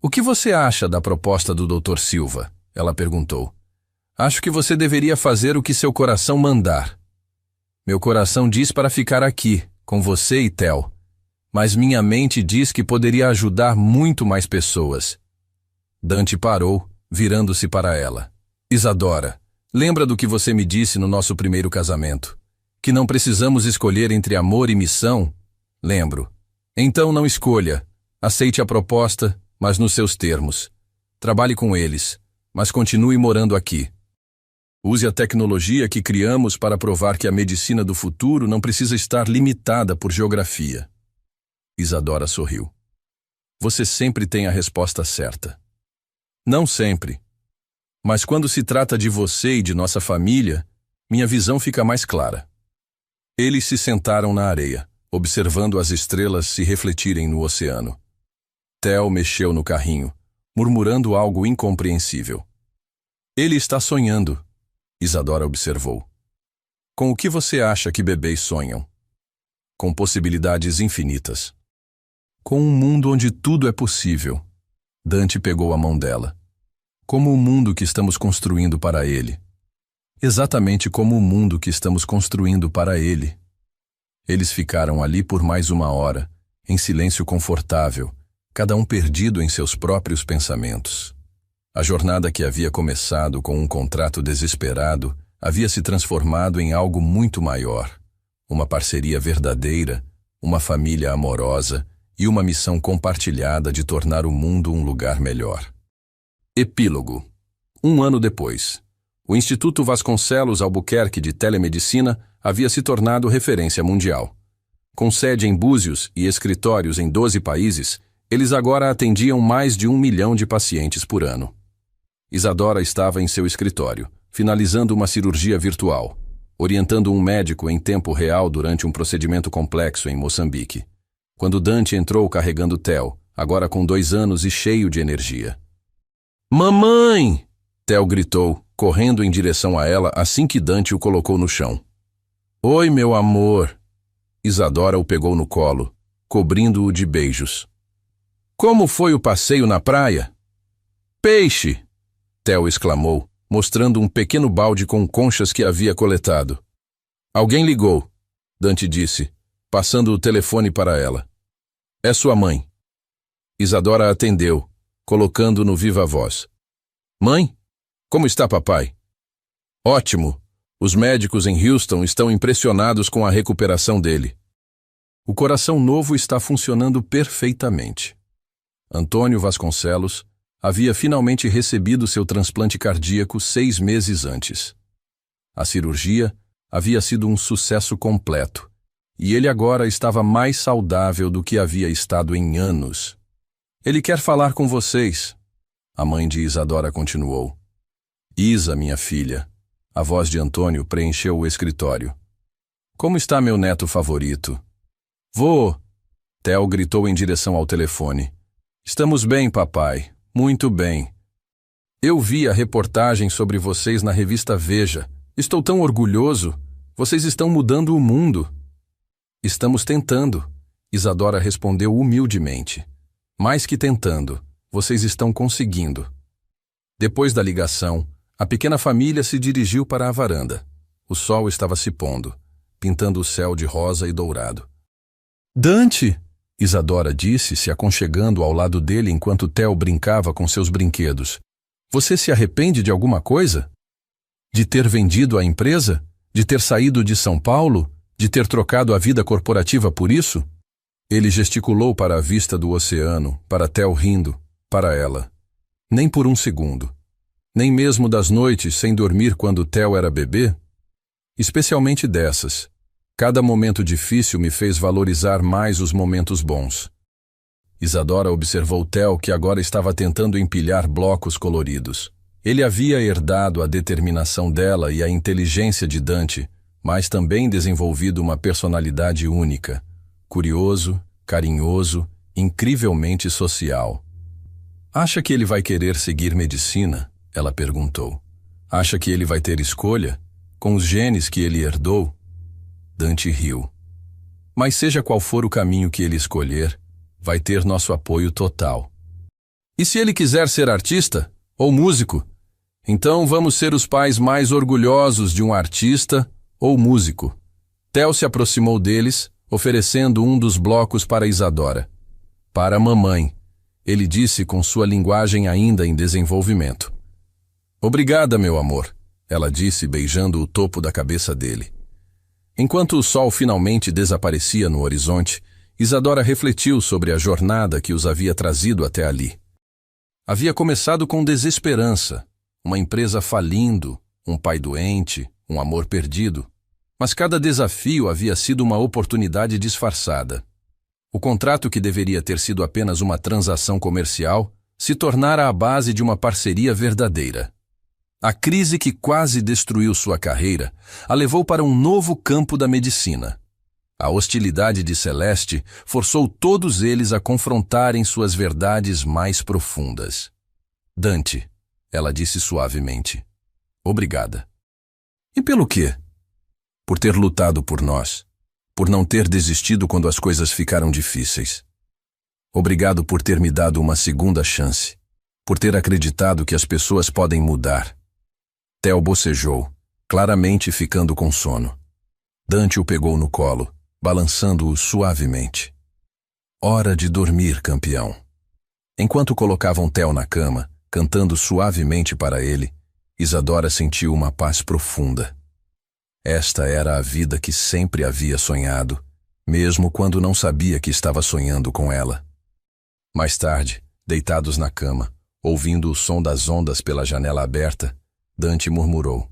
S1: O que você acha da proposta do Dr. Silva? Ela perguntou. Acho que você deveria fazer o que seu coração mandar. Meu coração diz para ficar aqui, com você e Theo. Mas minha mente diz que poderia ajudar muito mais pessoas. Dante parou, virando-se para ela. Isadora, lembra do que você me disse no nosso primeiro casamento? Que não precisamos escolher entre amor e missão? Lembro. Então não escolha. Aceite a proposta, mas nos seus termos. Trabalhe com eles, mas continue morando aqui. Use a tecnologia que criamos para provar que a medicina do futuro não precisa estar limitada por geografia. Isadora sorriu. Você sempre tem a resposta certa. Não sempre. Mas quando se trata de você e de nossa família, minha visão fica mais clara. Eles se sentaram na areia, observando as estrelas se refletirem no oceano. Theo mexeu no carrinho, murmurando algo incompreensível. Ele está sonhando, Isadora observou. Com o que você acha que bebês sonham? Com possibilidades infinitas. Com um mundo onde tudo é possível. Dante pegou a mão dela. Como o mundo que estamos construindo para ele. Exatamente como o mundo que estamos construindo para ele. Eles ficaram ali por mais uma hora, em silêncio confortável, cada um perdido em seus próprios pensamentos. A jornada que havia começado com um contrato desesperado havia se transformado em algo muito maior. Uma parceria verdadeira, uma família amorosa e uma missão compartilhada de tornar o mundo um lugar melhor. Epílogo. 1 ano depois. O Instituto Vasconcelos Albuquerque de Telemedicina havia se tornado referência mundial. Com sede em Búzios e escritórios em 12 países, eles agora atendiam mais de 1 milhão de pacientes por ano. Isadora estava em seu escritório, finalizando uma cirurgia virtual, orientando um médico em tempo real durante um procedimento complexo em Moçambique, quando Dante entrou carregando Theo, agora com 2 anos e cheio de energia. Mamãe! Theo gritou, correndo em direção a ela assim que Dante o colocou no chão. Oi, meu amor! Isadora o pegou no colo, cobrindo-o de beijos. Como foi o passeio na praia? Peixe! Theo exclamou, mostrando um pequeno balde com conchas que havia coletado. Alguém ligou, Dante disse, passando o telefone para ela. É sua mãe. Isadora atendeu, colocando no viva voz. Mãe, como está papai? Ótimo. Os médicos em Houston estão impressionados com a recuperação dele. O coração novo está funcionando perfeitamente. Antônio Vasconcelos havia finalmente recebido seu transplante cardíaco 6 meses antes. A cirurgia havia sido um sucesso completo, e ele agora estava mais saudável do que havia estado em anos. Ele quer falar com vocês, a mãe de Isadora continuou. Isa, minha filha. A voz de Antônio preencheu o escritório. Como está meu neto favorito? Vô! Theo gritou em direção ao telefone. Estamos bem, papai. Muito bem. Eu vi a reportagem sobre vocês na revista Veja. Estou tão orgulhoso. Vocês estão mudando o mundo. Estamos tentando, Isadora respondeu humildemente. Mais que tentando, vocês estão conseguindo. Depois da ligação, a pequena família se dirigiu para a varanda. O sol estava se pondo, pintando o céu de rosa e dourado. Dante! Isadora disse, se aconchegando ao lado dele enquanto Theo brincava com seus brinquedos. Você se arrepende de alguma coisa? De ter vendido a empresa? De ter saído de São Paulo? De ter trocado a vida corporativa por isso? Ele gesticulou para a vista do oceano, para Theo rindo, para ela. Nem por um segundo. Nem mesmo das noites sem dormir quando Theo era bebê? Especialmente dessas. Cada momento difícil me fez valorizar mais os momentos bons. Isadora observou Theo, que agora estava tentando empilhar blocos coloridos. Ele havia herdado a determinação dela e a inteligência de Dante, mas também desenvolvido uma personalidade única. Curioso, carinhoso, incrivelmente social. Acha que ele vai querer seguir medicina? Ela perguntou. Acha que ele vai ter escolha? Com os genes que ele herdou? Dante riu. Mas seja qual for o caminho que ele escolher, vai ter nosso apoio total. E se ele quiser ser artista? Ou músico? Então vamos ser os pais mais orgulhosos de um artista ou músico. Theo se aproximou deles, oferecendo um dos blocos para Isadora. Para a mamãe, ele disse com sua linguagem ainda em desenvolvimento. Obrigada, meu amor, ela disse beijando o topo da cabeça dele. Enquanto o sol finalmente desaparecia no horizonte, Isadora refletiu sobre a jornada que os havia trazido até ali. Havia começado com desesperança, uma empresa falindo, um pai doente, um amor perdido. Mas cada desafio havia sido uma oportunidade disfarçada. O contrato, que deveria ter sido apenas uma transação comercial, se tornara a base de uma parceria verdadeira. A crise que quase destruiu sua carreira a levou para um novo campo da medicina. A hostilidade de Celeste forçou todos eles a confrontarem suas verdades mais profundas. Dante, ela disse suavemente. Obrigada. E pelo quê? Por ter lutado por nós. Por não ter desistido quando as coisas ficaram difíceis. Obrigado por ter me dado uma segunda chance. Por ter acreditado que as pessoas podem mudar. Theo bocejou, claramente ficando com sono. Dante o pegou no colo, balançando-o suavemente. Hora de dormir, campeão. Enquanto colocavam Theo na cama, cantando suavemente para ele, Isadora sentiu uma paz profunda. Esta era a vida que sempre havia sonhado, mesmo quando não sabia que estava sonhando com ela. Mais tarde, deitados na cama, ouvindo o som das ondas pela janela aberta, Dante murmurou.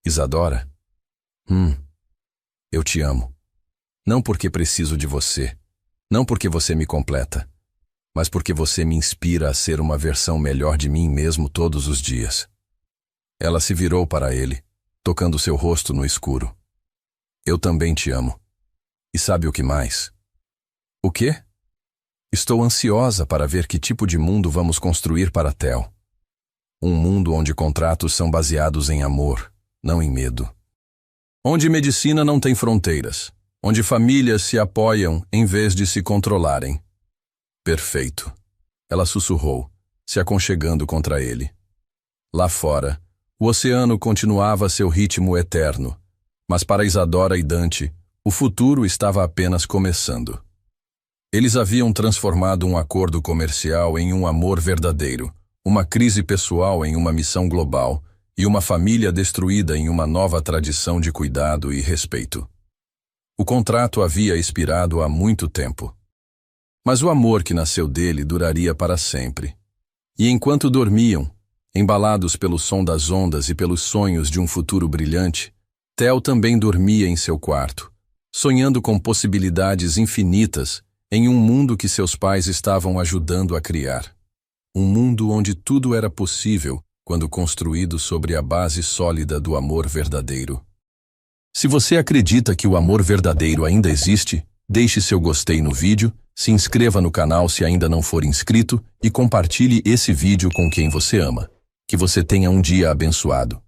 S1: Isadora? Eu te amo. Não porque preciso de você, não porque você me completa, mas porque você me inspira a ser uma versão melhor de mim mesmo todos os dias. Ela se virou para ele, tocando seu rosto no escuro. Eu também te amo. E sabe o que mais? O quê? Estou ansiosa para ver que tipo de mundo vamos construir para Theo. Um mundo onde contratos são baseados em amor, não em medo. Onde medicina não tem fronteiras. Onde famílias se apoiam em vez de se controlarem. Perfeito. Ela sussurrou, se aconchegando contra ele. Lá fora, o oceano continuava seu ritmo eterno, mas para Isadora e Dante, o futuro estava apenas começando. Eles haviam transformado um acordo comercial em um amor verdadeiro, uma crise pessoal em uma missão global e uma família destruída em uma nova tradição de cuidado e respeito. O contrato havia expirado há muito tempo. Mas o amor que nasceu dele duraria para sempre. E enquanto dormiam, embalados pelo som das ondas e pelos sonhos de um futuro brilhante, Theo também dormia em seu quarto, sonhando com possibilidades infinitas em um mundo que seus pais estavam ajudando a criar. Um mundo onde tudo era possível quando construído sobre a base sólida do amor verdadeiro. Se você acredita que o amor verdadeiro ainda existe, deixe seu gostei no vídeo, se inscreva no canal se ainda não for inscrito e compartilhe esse vídeo com quem você ama. Que você tenha um dia abençoado.